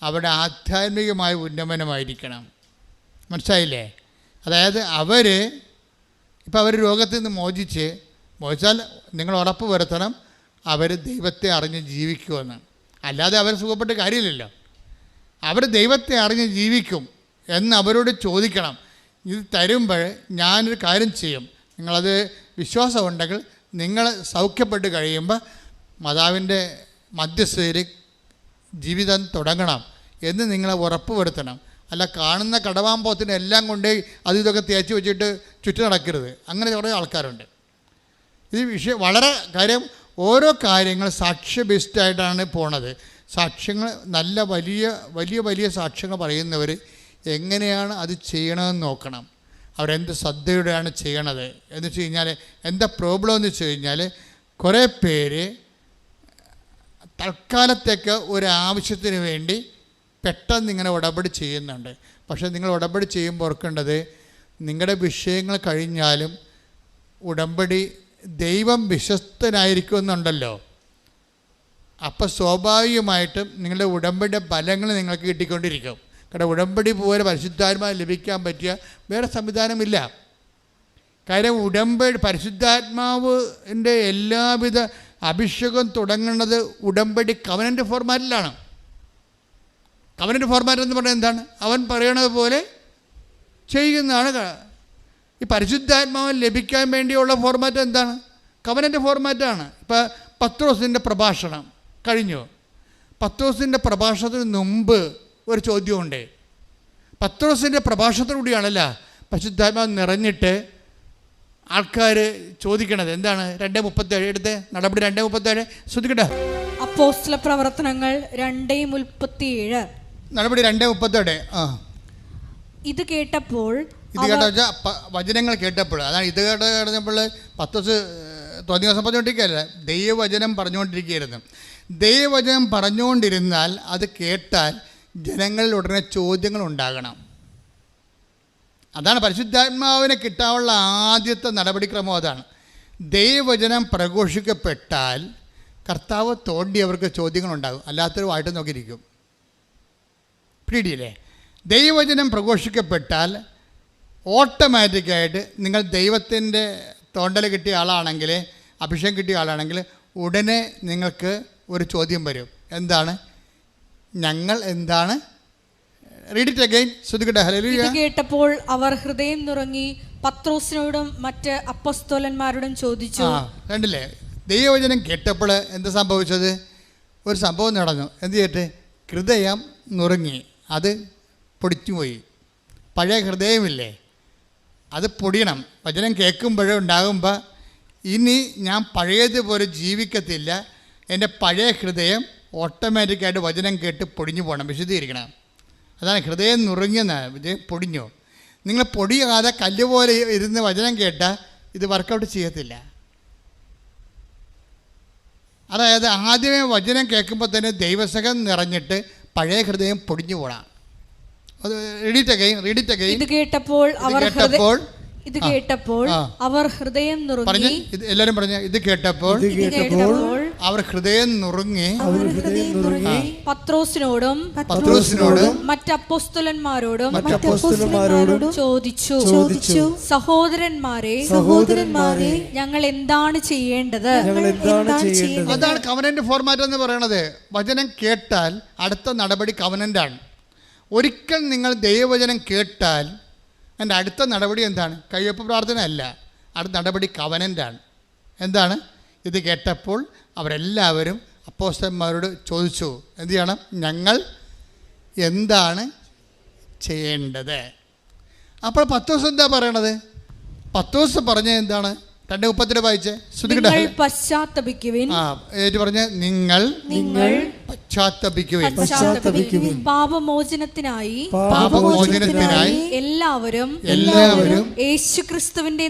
അവരുടെ ആധ്യാത്മികമായ ഉന്നമനമായിരിക്കണം. മനസ്സിലായില്ലേ? അതായത് അവർ രോഗത്തിൽ നിന്ന് മോചിച്ചാൽ നിങ്ങൾ ഉറപ്പ് വരുത്തണം അവർ ദൈവത്തെ അറിഞ്ഞ് ജീവിക്കുമെന്ന്. അല്ലാതെ അവർ സുഖപ്പെട്ട് കാര്യമില്ലല്ലോ. അവർ ദൈവത്തെ അറിഞ്ഞ് ജീവിക്കും എന്ന് അവരോട് ചോദിക്കണം. ഇത് തരുമ്പോൾ ഞാനൊരു കാര്യം ചെയ്യും, നിങ്ങളത് വിശ്വാസമുണ്ടെങ്കിൽ നിങ്ങൾ സൗഖ്യപ്പെട്ട് കഴിയുമ്പോൾ മാതാവിൻ്റെ മധ്യസ്ഥയിൽ ജീവിതം തുടങ്ങണം എന്ന് നിങ്ങളെ ഉറപ്പ് വരുത്തണം. അല്ല കാണുന്ന കടവാമ്പോത്തിന് എല്ലാം കൊണ്ട് ഇതൊക്കെ തേച്ച് വെച്ചിട്ട് ചുറ്റി നടക്കരുത്. അങ്ങനെ കുറേ ആൾക്കാരുണ്ട്. ഈ വിഷയം വളരെ കാര്യം, ഓരോ കാര്യങ്ങൾ സാക്ഷ്യ ബേസ്ഡായിട്ടാണ് പോണത്. സാക്ഷ്യങ്ങൾ നല്ല വലിയ സാക്ഷ്യങ്ങൾ പറയുന്നവർ എങ്ങനെയാണ് അത് ചെയ്യണമെന്ന് നോക്കണം. അവരെന്ത് ശ്രദ്ധയോടെയാണ് ചെയ്യണത് എന്ന് വെച്ച് കഴിഞ്ഞാൽ എന്താ പ്രോബ്ലം എന്ന് വെച്ച് കഴിഞ്ഞാൽ കുറേ പേര് തൽക്കാലത്തേക്ക് ഒരാവശ്യത്തിന് വേണ്ടി പെട്ടെന്ന് ഇങ്ങനെ ഉടമ്പടി ചെയ്യുന്നുണ്ട്. പക്ഷേ നിങ്ങൾ ഉടമ്പടി ചെയ്യുമ്പോൾ ഓർക്കേണ്ടത് നിങ്ങളുടെ വിഷയങ്ങൾ കഴിഞ്ഞാലും ഉടമ്പടി ദൈവം വിശ്വസ്തനായിരിക്കുമെന്നുണ്ടല്ലോ. അപ്പോൾ സ്വാഭാവികമായിട്ടും നിങ്ങളുടെ ഉടമ്പടിയുടെ ഫലങ്ങൾ നിങ്ങൾക്ക് കിട്ടിക്കൊണ്ടിരിക്കും. കാരണം ഉടമ്പടി പോലെ പരിശുദ്ധാത്മാവ് ലഭിക്കാൻ പറ്റിയ വേറെ സംവിധാനമില്ല. കാര്യം പരിശുദ്ധാത്മാവിൻ്റെ എല്ലാവിധ അഭിഷേകം തുടങ്ങുന്നത് ഉടമ്പടി കവനൻ്റ് ഫോർമാറ്റിലാണ്. കവനൻ്റ് ഫോർമാറ്റ് എന്ന് പറഞ്ഞാൽ എന്താണ്? അവൻ പറയണത് പോലെ ചെയ്യുന്നതാണ്. ഈ പരിശുദ്ധാത്മാവ് ലഭിക്കാൻ വേണ്ടിയുള്ള ഫോർമാറ്റ് എന്താണ്? കവനൻ്റ് ഫോർമാറ്റാണ്. ഇപ്പോൾ പത്രോസിൻ്റെ പ്രഭാഷണം കഴിഞ്ഞു. പത്രോസിൻ്റെ പ്രഭാഷണത്തിന് മുമ്പ് ഒരു ചോദ്യമുണ്ട്. പത്രോസിൻ്റെ പ്രഭാഷണത്തിലൂടെയാണല്ല പരിശുദ്ധാത്മാവ് നിറഞ്ഞിട്ട് ആൾക്കാർ ചോദിക്കണത് എന്താണ്? 2:37 എടുത്ത് നടപടി 2:37 ശ്രദ്ധിക്കട്ടെ. അപ്പോസ്തല പ്രവർത്തനങ്ങൾ 2:37 നടപടി 2:37. ഇത് കേട്ടപ്പോൾ വചനങ്ങൾ കേട്ടപ്പോൾ, അതാണ് ഇത് കേട്ടപ്പോൾ പത്രോസ് തോന്നിയ ദിവസം പറഞ്ഞുകൊണ്ടിരിക്കുകയല്ല, ദൈവവചനം പറഞ്ഞുകൊണ്ടിരിക്കുകയായിരുന്നു. ദൈവവചനം പറഞ്ഞുകൊണ്ടിരുന്നാൽ അത് കേട്ടാൽ ജനങ്ങളിൽ ഉടനെ ചോദ്യങ്ങൾ ഉണ്ടാകണം. അതാണ് പരിശുദ്ധാത്മാവിനെ കിട്ടാനുള്ള ആദ്യത്തെ നടപടിക്രമം. അതാണ് ദൈവവചനം പ്രഘോഷിക്കപ്പെട്ടാൽ കർത്താവ് തോണ്ടി അവർക്ക് ചോദ്യങ്ങളുണ്ടാകും, അല്ലാത്തൊരു വായിട്ട് നോക്കിയിരിക്കും. പിടിയില്ലേ? ദൈവവചനം പ്രഘോഷിക്കപ്പെട്ടാൽ ഓട്ടോമാറ്റിക്കായിട്ട് നിങ്ങൾ ദൈവത്തിൻ്റെ തോണ്ടൽ കിട്ടിയ ആളാണെങ്കിൽ, അഭിഷേകം കിട്ടിയ ആളാണെങ്കിൽ ഉടനെ നിങ്ങൾക്ക് ഒരു ചോദ്യം വരും. എന്താണ്? ഞങ്ങൾ എന്താണ്? Read it again. ശ്രദ്ധിക്കട്ടെ. ഹല്ലേലൂയ. ഇത് കേട്ടപ്പോൾ അവർ ഹൃദയം നുറങ്ങി പത്രോസിനോടും മറ്റ് അപ്പോസ്തലന്മാരോടും ചോദിച്ചു. കണ്ടില്ലേ? ദൈവവചനം കേട്ടപ്പോൾ എന്താ സംഭവിച്ചത്? ഒരു സംഭവം നടന്നു. എന്ത് ചെയ്തിട്ട്? ഹൃദയം നുറങ്ങി, അത് പൊടിച്ചുപോയി. പഴയ ഹൃദയമില്ലേ, അത് പൊടിയണം. വചനം കേൾക്കുമ്പോഴേ ഉണ്ടാകുമ്പോൾ ഇനി ഞാൻ പഴയതുപോലെ ജീവിക്കത്തില്ല, എൻ്റെ പഴയ ഹൃദയം ഓട്ടോമാറ്റിക്കായിട്ട് വചനം കേട്ട് പൊടിഞ്ഞു പോകണം, വിശദീകരിക്കണം. അതാണ് ഹൃദയം നുറുങ്ങിയെന്നാണ്, പൊടിഞ്ഞു. നിങ്ങൾ പൊടിയാതെ കല്ല് പോലെ ഇരുന്ന് വചനം കേട്ടാൽ ഇത് വർക്കൗട്ട് ചെയ്യത്തില്ല. അതായത് ആദ്യമേ വചനം കേൾക്കുമ്പോൾ തന്നെ ദൈവസകം നിറഞ്ഞിട്ട് പഴയ ഹൃദയം പൊടിഞ്ഞു പോകണം. അത് റീഡ് ഇറ്റ് അഗൈൻ. ഇത് കേട്ടപ്പോൾ അവർ ഹൃദയം നുറുങ്ങി. എല്ലാവരും പറഞ്ഞ ഇത് കേട്ടപ്പോൾ അവർ ഹൃദയം നുറുങ്ങി പത്രോസിനോടും മറ്റപ്പോസ്തലന്മാരോടും ചോദിച്ചു, സഹോദരന്മാരെ ഞങ്ങൾ എന്താണ് ചെയ്യേണ്ടത്? അതാണ് കവനന്റ് ഫോർമാറ്റ് എന്ന് പറയുന്നത്. വചനം കേട്ടാൽ അടുത്ത നടപടി കവനന്റാണ്. ഒരിക്കൽ നിങ്ങൾ ദൈവവചനം കേട്ടാൽ എൻ്റെ അടുത്ത നടപടി എന്താണ്? കയ്യൊപ്പ് പ്രാർത്ഥന അല്ല, അടുത്ത നടപടി കവനൻ്റാണ്. എന്താണ്? ഇത് കേട്ടപ്പോൾ അവരെല്ലാവരും അപ്പോസ്തലന്മാരോട് ചോദിച്ചു, എന്ത് ചെയ്യണം? ഞങ്ങൾ എന്താണ് ചെയ്യേണ്ടത്? അപ്പോൾ പത്രോസ് എന്താ പറയണത്? പത്രോസ് പറഞ്ഞ എന്താണ്? 2:32 വായിച്ചേ. പശ്ചാത്തപിക്കുവിൻ. പറഞ്ഞ നിങ്ങൾ പശ്ചാത്തപിക്കുവിൻ. പാപമോചനത്തിനായി എല്ലാവരും യേശുക്രിസ്തുവിന്റെ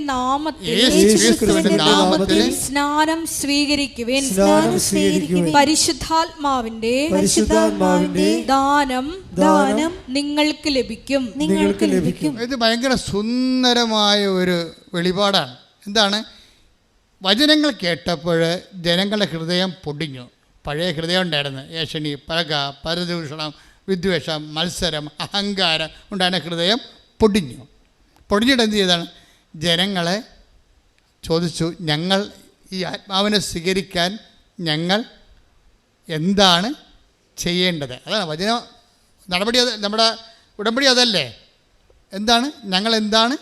നാമത്തിൽ സ്നാനം സ്വീകരിക്കുവിൻ. പരിശുദ്ധാത്മാവിന്റെ ദാനം നിങ്ങൾക്ക് ലഭിക്കും. ഇത് ഭയങ്കര സുന്ദരമായ ഒരു വെളിപാടാണ്. എന്താണ്? വചനങ്ങൾ കേട്ടപ്പോൾ ജനങ്ങളുടെ ഹൃദയം പൊടിഞ്ഞു. പഴയ ഹൃദയം ഉണ്ടായിരുന്നു. ഏഷണി, പക, പരദൂഷണം, വിദ്വേഷം, മത്സരം, അഹങ്കാരം ഉണ്ടായിരുന്ന ഹൃദയം പൊടിഞ്ഞു. പൊടിഞ്ഞിട്ട് എന്ത് ചെയ്താണ്? ജനങ്ങളെ ചോദിച്ചു, ഞങ്ങൾ ഈ ആത്മാവിനെ സ്വീകരിക്കാൻ ഞങ്ങൾ എന്താണ് ചെയ്യേണ്ടത്? അതാണ് വചന നടപടി. അത് നമ്മുടെ ഉടമ്പടി അതല്ലേ? എന്താണ്? ഞങ്ങൾ എന്താണ്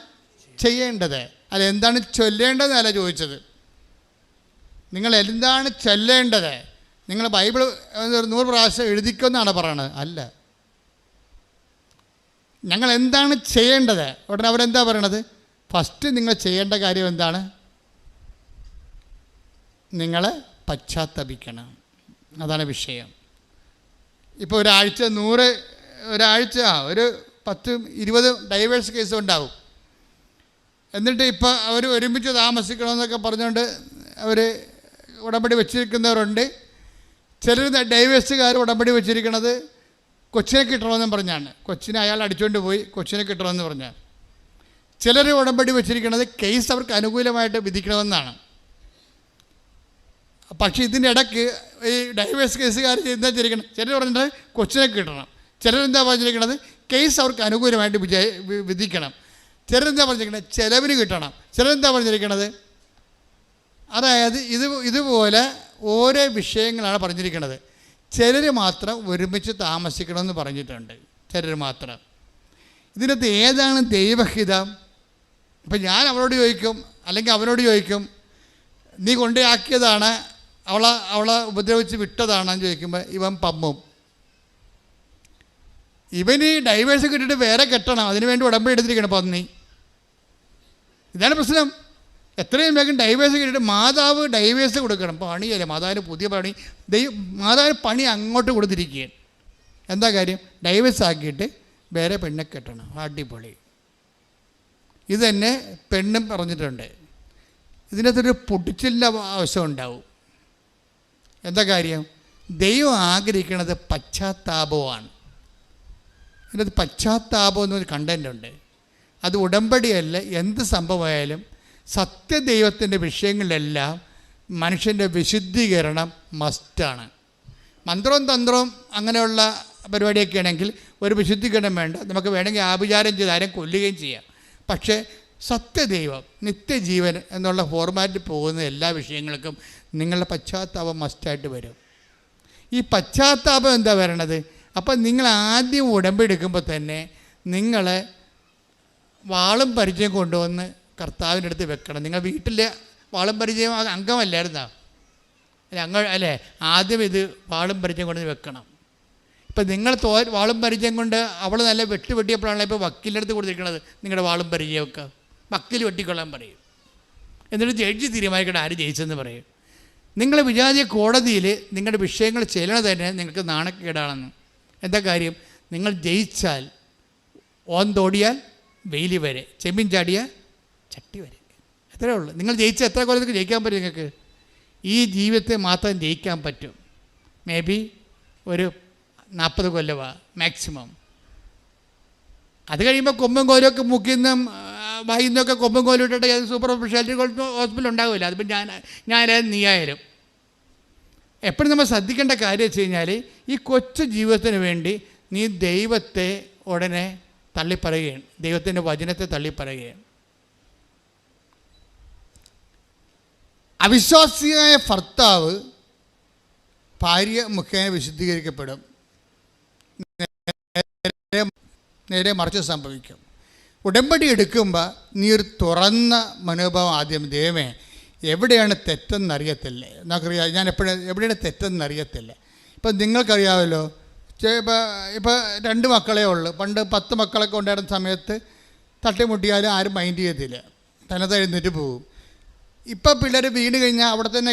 ചെയ്യേണ്ടത്? അല്ല, എന്താണ് ചൊല്ലേണ്ടതെന്നല്ല ചോദിച്ചത്. നിങ്ങൾ എന്താണ് ചൊല്ലേണ്ടത്? നിങ്ങൾ ബൈബിൾ 100 പ്രാവശ്യം എഴുതിക്കുമെന്നാണ് പറയണത്. അല്ല, ഞങ്ങൾ എന്താണ് ചെയ്യേണ്ടത്? ഉടനെ അവരെന്താ പറയണത്? ഫസ്റ്റ് നിങ്ങൾ ചെയ്യേണ്ട കാര്യം എന്താണ്? നിങ്ങൾ പശ്ചാത്തപിക്കണം. അതാണ് വിഷയം. ഇപ്പോൾ ഒരു 10-20 ഡൈവേഴ്സ് കേസ് ഉണ്ടാവും. എന്നിട്ട് ഇപ്പോൾ അവർ ഒരുമിച്ച് താമസിക്കണമെന്നൊക്കെ പറഞ്ഞുകൊണ്ട് അവർ ഉടമ്പടി വെച്ചിരിക്കുന്നവരുണ്ട്. ചിലർ ഡൈവേഴ്സുകാർ ഉടമ്പടി വെച്ചിരിക്കുന്നത് കൊച്ചിനെ കിട്ടണമെന്നും പറഞ്ഞാണ്. കൊച്ചിനെ അയാൾ അടിച്ചുകൊണ്ട് പോയി, കൊച്ചിനെ കിട്ടണമെന്ന് പറഞ്ഞാൽ. ചിലർ ഉടമ്പടി വെച്ചിരിക്കുന്നത് കേസ് അവർക്ക് അനുകൂലമായിട്ട് വിധിക്കണമെന്നാണ്. പക്ഷേ ഇതിൻ്റെ ഇടയ്ക്ക് ഈ ഡൈവേഴ്സ് കേസുകാർ എന്താ ചെയ്തിരിക്കുന്നത്? ചിലർ പറഞ്ഞിട്ട് കൊച്ചിനെ കിട്ടണം. ചിലരെന്താ പറഞ്ഞിരിക്കുന്നത്? കേസ് അവർക്ക് അനുകൂലമായിട്ട് വിധിക്കണം. ചിലരെന്താ പറഞ്ഞിരിക്കുന്നത്? ചിലവിന് കിട്ടണം. ചിലരെന്താ പറഞ്ഞിരിക്കുന്നത്? അതായത് ഇതുപോലെ ഓരോ വിഷയങ്ങളാണ് പറഞ്ഞിരിക്കുന്നത്. ചിലർ മാത്രം ഒരുമിച്ച് താമസിക്കണമെന്ന് പറഞ്ഞിട്ടുണ്ട്. ചിലർ മാത്രം. ഇതിനകത്ത് ഏതാണ് ദൈവഹിതം? ഇപ്പം ഞാൻ അവളോട് ചോദിക്കും, അല്ലെങ്കിൽ അവനോട് ചോദിക്കും, നീ കൊണ്ടുപോയാക്കിയതാണ്, അവളെ ഉപദ്രവിച്ച് വിട്ടതാണെന്ന് ചോദിക്കുമ്പോൾ ഇവൻ പമ്മും. ഇവന് ഡൈവേഴ്സ് കിട്ടിയിട്ട് വേറെ കെട്ടണം, അതിനുവേണ്ടി ഉടമ്പടി എടുത്തിരിക്കണം പന്നി. ഇതാണ് പ്രശ്നം. എത്രയും വേഗം ഡൈവേഴ്സ് കിട്ടിയിട്ട് മാതാവ് ഡൈവേഴ്സ് കൊടുക്കണം. പണിയല്ലേ മാതാവിന് പുതിയ പണി. മാതാവിന് പണി അങ്ങോട്ട് കൊടുത്തിരിക്കുകയാണ്. എന്താ കാര്യം? ഡൈവേഴ്സ് ആക്കിയിട്ട് വേറെ പെണ്ണെ കെട്ടണം. അടിപൊളി. ഇത് തന്നെ പെണ്ണും പറഞ്ഞിട്ടുണ്ട്. ഇതിനകത്തൊരു പൊട്ടിച്ചിലിൻ്റെ ആവശ്യം ഉണ്ടാവും. എന്താ കാര്യം? ദൈവം ആഗ്രഹിക്കുന്നത് പശ്ചാത്താപമാണ്. ഇതിനകത്ത് പശ്ചാത്താപം എന്നൊരു കണ്ടൻ്റ് ഉണ്ട്. അത് ഉടമ്പടിയല്ല, എന്ത് സംഭവമായാലും സത്യദൈവത്തിൻ്റെ വിഷയങ്ങളിലെല്ലാം മനുഷ്യൻ്റെ വിശുദ്ധീകരണം മസ്റ്റാണ്. മന്ത്രവും തന്ത്രവും അങ്ങനെയുള്ള പരിപാടിയൊക്കെ ആണെങ്കിൽ ഒരു വിശുദ്ധീകരണം വേണ്ട. നമുക്ക് വേണമെങ്കിൽ ആഭിചാരം ചെയ്ത് ആരെയും കൊല്ലുകയും ചെയ്യാം. പക്ഷേ സത്യദൈവം, നിത്യജീവൻ എന്നുള്ള ഫോർമാറ്റിൽ പോകുന്ന എല്ലാ വിഷയങ്ങൾക്കും നിങ്ങളുടെ പശ്ചാത്താപം മസ്റ്റായിട്ട് വരും. ഈ പശ്ചാത്താപം എന്താ വരണത്? അപ്പം നിങ്ങൾ ആദ്യം ഉടമ്പെടുക്കുമ്പോൾ തന്നെ നിങ്ങൾ വാളും പരിചയം കൊണ്ടുവന്ന് കർത്താവിൻ്റെ അടുത്ത് വെക്കണം. നിങ്ങൾ വീട്ടിലെ വാളും പരിചയം അംഗമല്ലായിരുന്നോ? അല്ലേ? ആദ്യം ഇത് വാളും പരിചയം കൊണ്ട് വെക്കണം. ഇപ്പം നിങ്ങൾ വാളും പരിചയം കൊണ്ട് അവൾ നല്ല വെട്ടിയപ്പോഴാണല്ലോ ഇപ്പോൾ വക്കീലിൻ്റെ അടുത്ത് കൊടുത്തിരിക്കണത്. നിങ്ങളുടെ വാളും പരിചയമൊക്കെ വക്കീൽ വെട്ടിക്കൊള്ളാൻ പറയും. എന്നിട്ട് ജഡ്ജി തീരുമാനിക്കണം ആര് ജയിച്ചെന്ന് പറയും. നിങ്ങൾ വിചാരിച്ച കോടതിയിൽ നിങ്ങളുടെ വിഷയങ്ങൾ ചെല്ലണത് തന്നെ നിങ്ങൾക്ക് നാണക്കേടാണെന്ന്. എന്താ കാര്യം? നിങ്ങൾ ജയിച്ചാൽ ഓന്തോടിയാൽ വെയിലി വരെ, ചെമ്മീൻ ചാടിയാൽ ചട്ടി വരെ, അത്രേ ഉള്ളൂ. നിങ്ങൾ ജയിച്ചാൽ എത്ര കൊല്ലത്തേക്ക് ജയിക്കാൻ പറ്റും? നിങ്ങൾക്ക് ഈ ജീവിതത്തെ മാത്രം ജയിക്കാൻ പറ്റും. മേ ബി ഒരു 40 കൊല്ലമാണ് മാക്സിമം. അത് കഴിയുമ്പോൾ കൊമ്പും കോലൊക്കെ മുക്കിന്നും വായിന്നൊക്കെ കൊമ്പും കോലും ഇട്ടിട്ട് സൂപ്പർ സ്പെഷ്യാലിറ്റി ഹോസ്പിറ്റൽ ഉണ്ടാവില്ല. അതിപ്പോൾ ഞാനായാലും നീയായാലും എപ്പോഴും നമ്മൾ ശ്രദ്ധിക്കേണ്ട കാര്യം വെച്ച് കഴിഞ്ഞാൽ, ഈ കൊച്ചു ജീവിതത്തിന് വേണ്ടി നീ ദൈവത്തെ ഉടനെ തള്ളിപ്പറയുകയാണ്, ദൈവത്തിൻ്റെ വചനത്തെ തള്ളിപ്പറയുകയാണ്. അവിശ്വാസിയായ ഭർത്താവ് ഭാര്യ മുഖേന വിശുദ്ധീകരിക്കപ്പെടും. നേരെ മറിച്ച് സംഭവിക്കും. ഉടമ്പടി എടുക്കുമ്പോൾ നീ ഒരു തുറന്ന മനോഭാവം ആദ്യം, ദൈവമേ എവിടെയാണ് തെറ്റെന്നറിയത്തില്ല, നമുക്കറിയാം ഞാൻ എവിടെയാണ് തെറ്റെന്നറിയത്തില്ല. ഇപ്പം നിങ്ങൾക്കറിയാമല്ലോ, ഇപ്പോൾ 2 മക്കളേ ഉള്ളൂ. പണ്ട് 10 മക്കളൊക്കെ ഉണ്ടായിരുന്ന സമയത്ത് തട്ടിമുട്ടിയാലും ആരും മൈൻഡ് ചെയ്യത്തില്ല, തന്നെ എഴുന്നേറ്റ് പോകും. ഇപ്പം പിള്ളേർ വീണ് കഴിഞ്ഞാൽ അവിടെ തന്നെ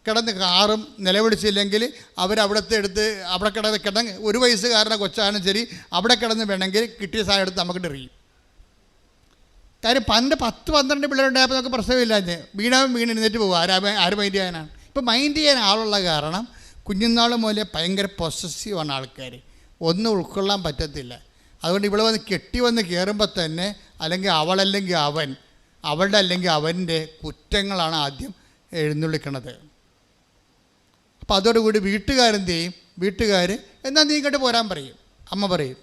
കിടന്ന് കാറും, നിലവിളിച്ചില്ലെങ്കിൽ അവരവിടുത്തെ എടുത്ത് അവിടെ കിടന്ന് 1 വയസ്സുകാരനെ കൊച്ചാനും ശരി അവിടെ കിടന്ന് വേണമെങ്കിൽ കിട്ടിയ സാധനം എടുത്ത് നമുക്ക് എറിയും. കാര്യം പണ്ട് 10-12 പിള്ളേരുണ്ടായപ്പോൾ നമുക്ക് പ്രശ്നമില്ല, വീണ് എഴുന്നേറ്റ് പോകും. ആര് മൈൻഡ് ചെയ്യാനാണ്? ഇപ്പം മൈൻഡ് ചെയ്യാൻ ആളുള്ള കാരണം കുഞ്ഞുനാൾ മുതലേ ഭയങ്കര പൊസസീവാണ് ആൾക്കാർ, ഒന്നും ഉൾക്കൊള്ളാൻ പറ്റത്തില്ല. അതുകൊണ്ട് ഇവിടെ വന്ന് വന്ന് കയറുമ്പോൾ തന്നെ അല്ലെങ്കിൽ അവളല്ലെങ്കിൽ അവൻ, അവളുടെ അല്ലെങ്കിൽ അവൻ്റെ കുറ്റങ്ങളാണ് ആദ്യം എഴുന്നള്ളിക്കണത്. അപ്പോൾ അതോടുകൂടി വീട്ടുകാരെന്ത് ചെയ്യും? വീട്ടുകാർ എന്നാൽ നീ ഇങ്ങോട്ട് പോരാൻ പറയും, അമ്മ പറയും.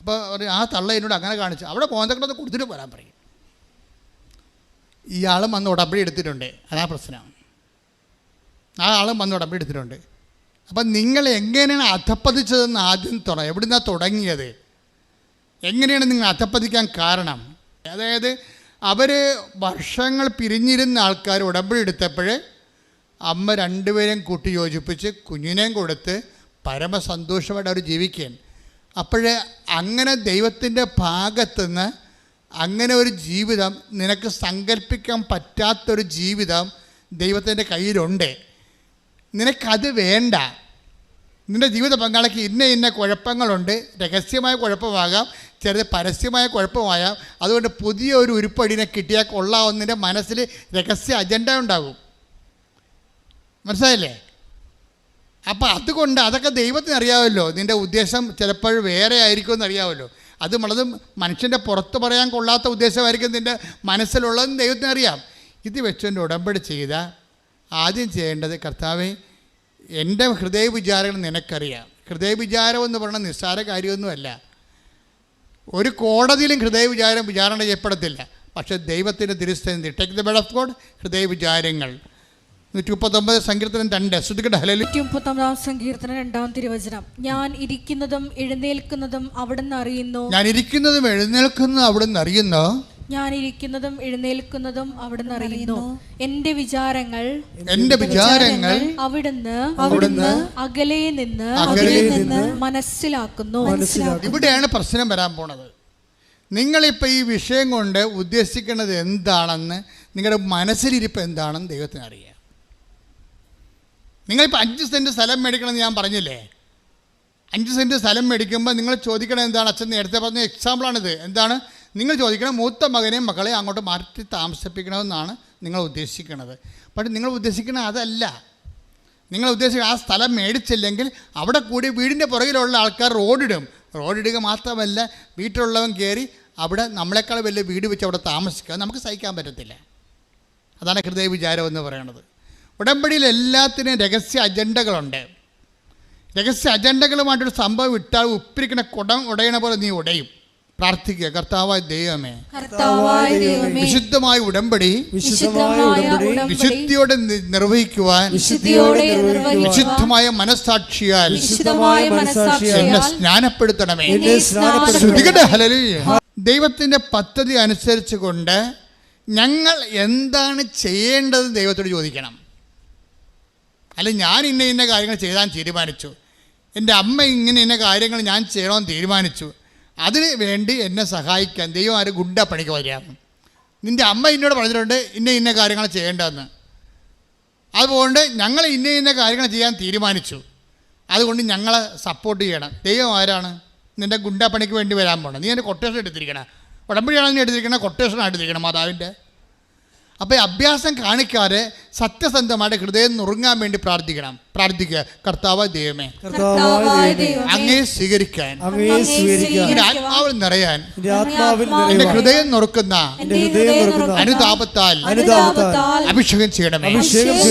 അപ്പോൾ ആ തള്ള എന്നോട് അങ്ങനെ കാണിച്ചു, അവിടെ മോന്തക്കടന്ന് കൊടുത്തിട്ട് പോരാൻ പറയും. ഇയാളും വന്ന് ഉടമ്പടി എടുത്തിട്ടുണ്ട്, അതാ പ്രശ്നം. ആ ആളും വന്ന് ഉടമ്പടി എടുത്തിട്ടുണ്ട്. അപ്പം നിങ്ങൾ എങ്ങനെയാണ് അധപ്പതിച്ചതെന്ന് ആദ്യം എവിടുന്നാണ് തുടങ്ങിയത്? എങ്ങനെയാണ് നിങ്ങൾ അധപ്പതിക്കാൻ കാരണം? അതായത് അവർ വർഷങ്ങൾ പിരിഞ്ഞിരുന്ന ആൾക്കാർ ഉടമ്പടി എടുത്തപ്പോൾ അമ്മ 2 പേരെയും കൂട്ടി യോജിപ്പിച്ച് കുഞ്ഞിനെയും കൊടുത്ത് പരമസന്തോഷമായിട്ട് അവർ ജീവിക്കുകയാണ്. അപ്പോൾ അങ്ങനെ ദൈവത്തിൻ്റെ ഭാഗത്തുനിന്ന് അങ്ങനെ ഒരു ജീവിതം, നിനക്ക് സങ്കല്പിക്കാൻ പറ്റാത്തൊരു ജീവിതം ദൈവത്തിൻ്റെ കയ്യിലുണ്ട്. നിനക്കത് വേണ്ട. നിൻ്റെ ജീവിത പങ്കാളിക്ക് ഇന്ന കുഴപ്പങ്ങളുണ്ട്, രഹസ്യമായ കുഴപ്പമാകാം, ചിലത് പരസ്യമായ കുഴപ്പമാകാം. അതുകൊണ്ട് പുതിയ ഒരു ഉരുപ്പടിനെ കിട്ടിയാൽ കൊള്ളാവുന്നതിൻ്റെ മനസ്സിൽ രഹസ്യ അജണ്ട ഉണ്ടാകും. മനസ്സിലായില്ലേ? അപ്പോൾ അതുകൊണ്ട് അതൊക്കെ ദൈവത്തിന് അറിയാമല്ലോ. നിൻ്റെ ഉദ്ദേശം ചിലപ്പോൾ വേറെ ആയിരിക്കുമെന്ന് അറിയാമല്ലോ. അത് വളരെ മനുഷ്യൻ്റെ പുറത്ത് പറയാൻ കൊള്ളാത്ത ഉദ്ദേശമായിരിക്കും നിൻ്റെ മനസ്സിലുള്ളതെന്ന് ദൈവത്തിന് അറിയാം. ഇത് വെച്ചുകൊണ്ട് ഉടമ്പടി ചെയ്താൽ ആദ്യം ചെയ്യേണ്ടത്, കർത്താവേ എൻ്റെ ഹൃദയ വിചാരങ്ങൾ നിനക്കറിയാം. ഹൃദയ വിചാരം എന്ന് പറയുന്നത് നിസ്സാര കാര്യമൊന്നുമല്ല. ഒരു കോടതിയിലും ഹൃദയ വിചാരണ ചെയ്യപ്പെടത്തില്ല. പക്ഷേ ദൈവത്തിൻ്റെ തിരുസ്ഥിതി, take the bed of God, ഹൃദയ വിചാരങ്ങൾ. 139 സങ്കീർത്തനം 2 ശ്രദ്ധിക്കട്ടെ. ഹല്ലേലൂയ. 139 സങ്കീർത്തനം 2-ാം തിരുവചനം. ഞാൻ ഇരിക്കുന്നതും എഴുന്നേൽക്കുന്നതും അവിടുന്ന് അറിയുന്നു. ഞാൻ ഇരിക്കുന്നതും എഴുന്നേൽക്കുന്നതും അവിടുന്ന് അറിയുന്നു. ഞാൻ ഇരിക്കുന്നതും എഴുന്നേൽക്കുന്നതും അവിടുന്ന് അറിയുന്നു. എന്റെ വിചാരങ്ങൾ അവിടുന്ന് അകലെ നിന്ന് മനസ്സിലാക്കുന്നു. ഇവിടെയാണ് പ്രശ്നം വരാൻ പോണത്. നിങ്ങളിപ്പോൾ ഈ വിഷയം കൊണ്ട് ഉദ്ദേശിക്കുന്നത് എന്താണെന്ന്, നിങ്ങളുടെ മനസ്സിലിരിപ്പ് എന്താണെന്ന് ദൈവത്തിന് അറിയാം. നിങ്ങളിപ്പോൾ 5 സെൻറ്റ് സ്ഥലം മേടിക്കണമെന്ന് ഞാൻ പറഞ്ഞില്ലേ? 5 സെൻറ്റ് സ്ഥലം മേടിക്കുമ്പോൾ നിങ്ങൾ ചോദിക്കണത് എന്താണ്? അച്ഛൻ നേരത്തെ പറഞ്ഞ എക്സാമ്പിളാണിത്. എന്താണ് നിങ്ങൾ ചോദിക്കണം? മൂത്ത മകനെയും മക്കളെയും അങ്ങോട്ട് മാറ്റി താമസിപ്പിക്കണമെന്നാണ് നിങ്ങൾ ഉദ്ദേശിക്കുന്നത്. പക്ഷേ നിങ്ങൾ ഉദ്ദേശിക്കുന്നത് അതല്ല. നിങ്ങൾ ഉദ്ദേശിക്കുക ആ സ്ഥലം മേടിച്ചില്ലെങ്കിൽ അവിടെ കൂടി വീടിൻ്റെ പുറകിലുള്ള ആൾക്കാർ റോഡിടുക മാത്രമല്ല, വീട്ടിലുള്ളവൻ കയറി അവിടെ നമ്മളെക്കാൾ വലിയ വീട് വെച്ച് അവിടെ താമസിക്കുക നമുക്ക് സഹിക്കാൻ പറ്റത്തില്ല. അതാണ് ഹൃദയ വിചാരം എന്ന് പറയുന്നത്. ഉടമ്പടിയിൽ എല്ലാത്തിനും രഹസ്യ അജണ്ടകളുണ്ട്. രഹസ്യ അജണ്ടകളുമായിട്ടൊരു സംഭവം ഇട്ടാൽ ഉപ്പിരിക്കുന്ന കുടം ഉടയണ പോലെ നീ ഉടയും. പ്രാർത്ഥിക്കുക, കർത്താവായ ദൈവമേ, വിശുദ്ധമായ ഉടമ്പടി വിശുദ്ധിയോടെ നിർവഹിക്കുവാൻ വിശുദ്ധമായ മനസ്സാക്ഷിയാൽ എന്നെ സ്നാനപ്പെടുത്തണമേ. ഹല്ലേലൂയ. ദൈവത്തിൻ്റെ പദ്ധതി അനുസരിച്ച് കൊണ്ട് ഞങ്ങൾ എന്താണ് ചെയ്യേണ്ടത് ദൈവത്തോട് ചോദിക്കണം. അല്ല ഞാൻ ഇന്ന കാര്യങ്ങൾ ചെയ്താൻ തീരുമാനിച്ചു, എൻ്റെ അമ്മ ഇന്ന കാര്യങ്ങൾ ഞാൻ ചെയ്യണമെന്ന് തീരുമാനിച്ചു, അതിന് വേണ്ടി എന്നെ സഹായിക്കാൻ ദൈവം ആരും ഗുണ്ട പണിക്ക് വരികയാണ്. നിൻ്റെ അമ്മ എന്നോട് പറഞ്ഞിട്ടുണ്ട് ഇന്ന കാര്യങ്ങൾ ചെയ്യേണ്ടതെന്ന്. കൊണ്ട് ഞങ്ങൾ ഇന്ന കാര്യങ്ങൾ ചെയ്യാൻ തീരുമാനിച്ചു, അതുകൊണ്ട് ഞങ്ങളെ സപ്പോർട്ട് ചെയ്യണം. ദൈവം ആരാണ്? നിൻ്റെ ഗുണ്ടാപ്പണിക്ക് വേണ്ടി വരാൻ പോകണം. നീ എൻ്റെ കൊട്ടേഷൻ എടുത്തിരിക്കണം, ഉടമ്പടിയാണ് നീ എടുത്തിരിക്കണം, കൊട്ടേഷനാണ് എടുത്തിരിക്കണം മാതാവിൻ്റെ. അപ്പോൾ ഈ അഭ്യാസം കാണിക്കാതെ സത്യസന്ധമായിട്ട് ഹൃദയം നുറുങ്ങാൻ വേണ്ടി പ്രാർത്ഥിക്കുക. കർത്താവ് ദൈവമേ, അങ്ങേ സ്വീകരിക്കാൻ, എൻ്റെ ആത്മാവിൽ നിറയാൻ, എൻ്റെ ഹൃദയം നുറുക്കുന്ന അനുതാപത്താൽ അഭിഷേകം ചെയ്യണമേ.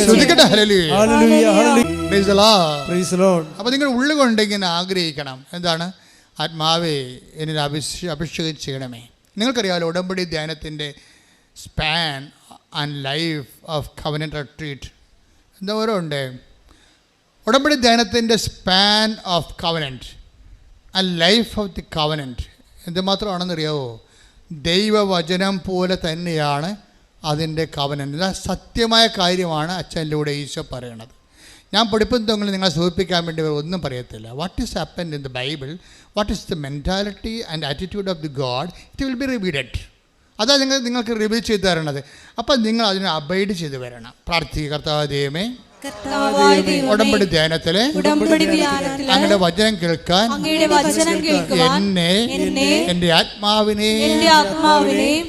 ശ്രുതിക്കട്ടെ ഹല്ലേലൂയ. Praise the Lord. അപ്പോൾ നിങ്ങൾ ഉള്ളുകൊണ്ട് ഇങ്ങനെ ആഗ്രഹിക്കണം, എന്താണ്? ആത്മാവേ എന്നിൽ അഭിഷേകം ചെയ്യണമേ. നിങ്ങൾക്കറിയാമല്ലോ ഉടമ്പടി ധ്യാനത്തിൻ്റെ span and life of covenant retreat എന്താ ഓരോ ഉണ്ട്. ഉടമ്പടി ധ്യാനത്തിൻ്റെ span of covenant and life of the covenant എന്തുമാത്രമാണെന്നറിയാവോ? ദൈവവചനം പോലെ തന്നെയാണ് അതിൻ്റെ കവനന്റ്. ഇത് സത്യമായ കാര്യമാണ് അച്ഛനിലൂടെ ഈശോ പറയണത്. ഞാൻ പഠിപ്പുന്നതെങ്കിൽ നിങ്ങളെ സൂചിപ്പിക്കാൻ വേണ്ടി ഒന്നും പറയത്തില്ല. What is happened in the Bible, what is the mentality and attitude of the God, it will be revealed. അതാ നിങ്ങൾക്ക് റിവീൽ ചെയ്ത് തരണത്. അപ്പം നിങ്ങൾ അതിനെ അബൈഡ് ചെയ്ത് വരണം. പ്രാർത്ഥിക്കുക. കർത്താവ് ദൈവമേ, ഉടമ്പടി ധ്യാനത്തിലെ അങ്ങയുടെ വചനം കേൾക്കാൻ എന്നെ എൻ്റെ ആത്മാവിനെ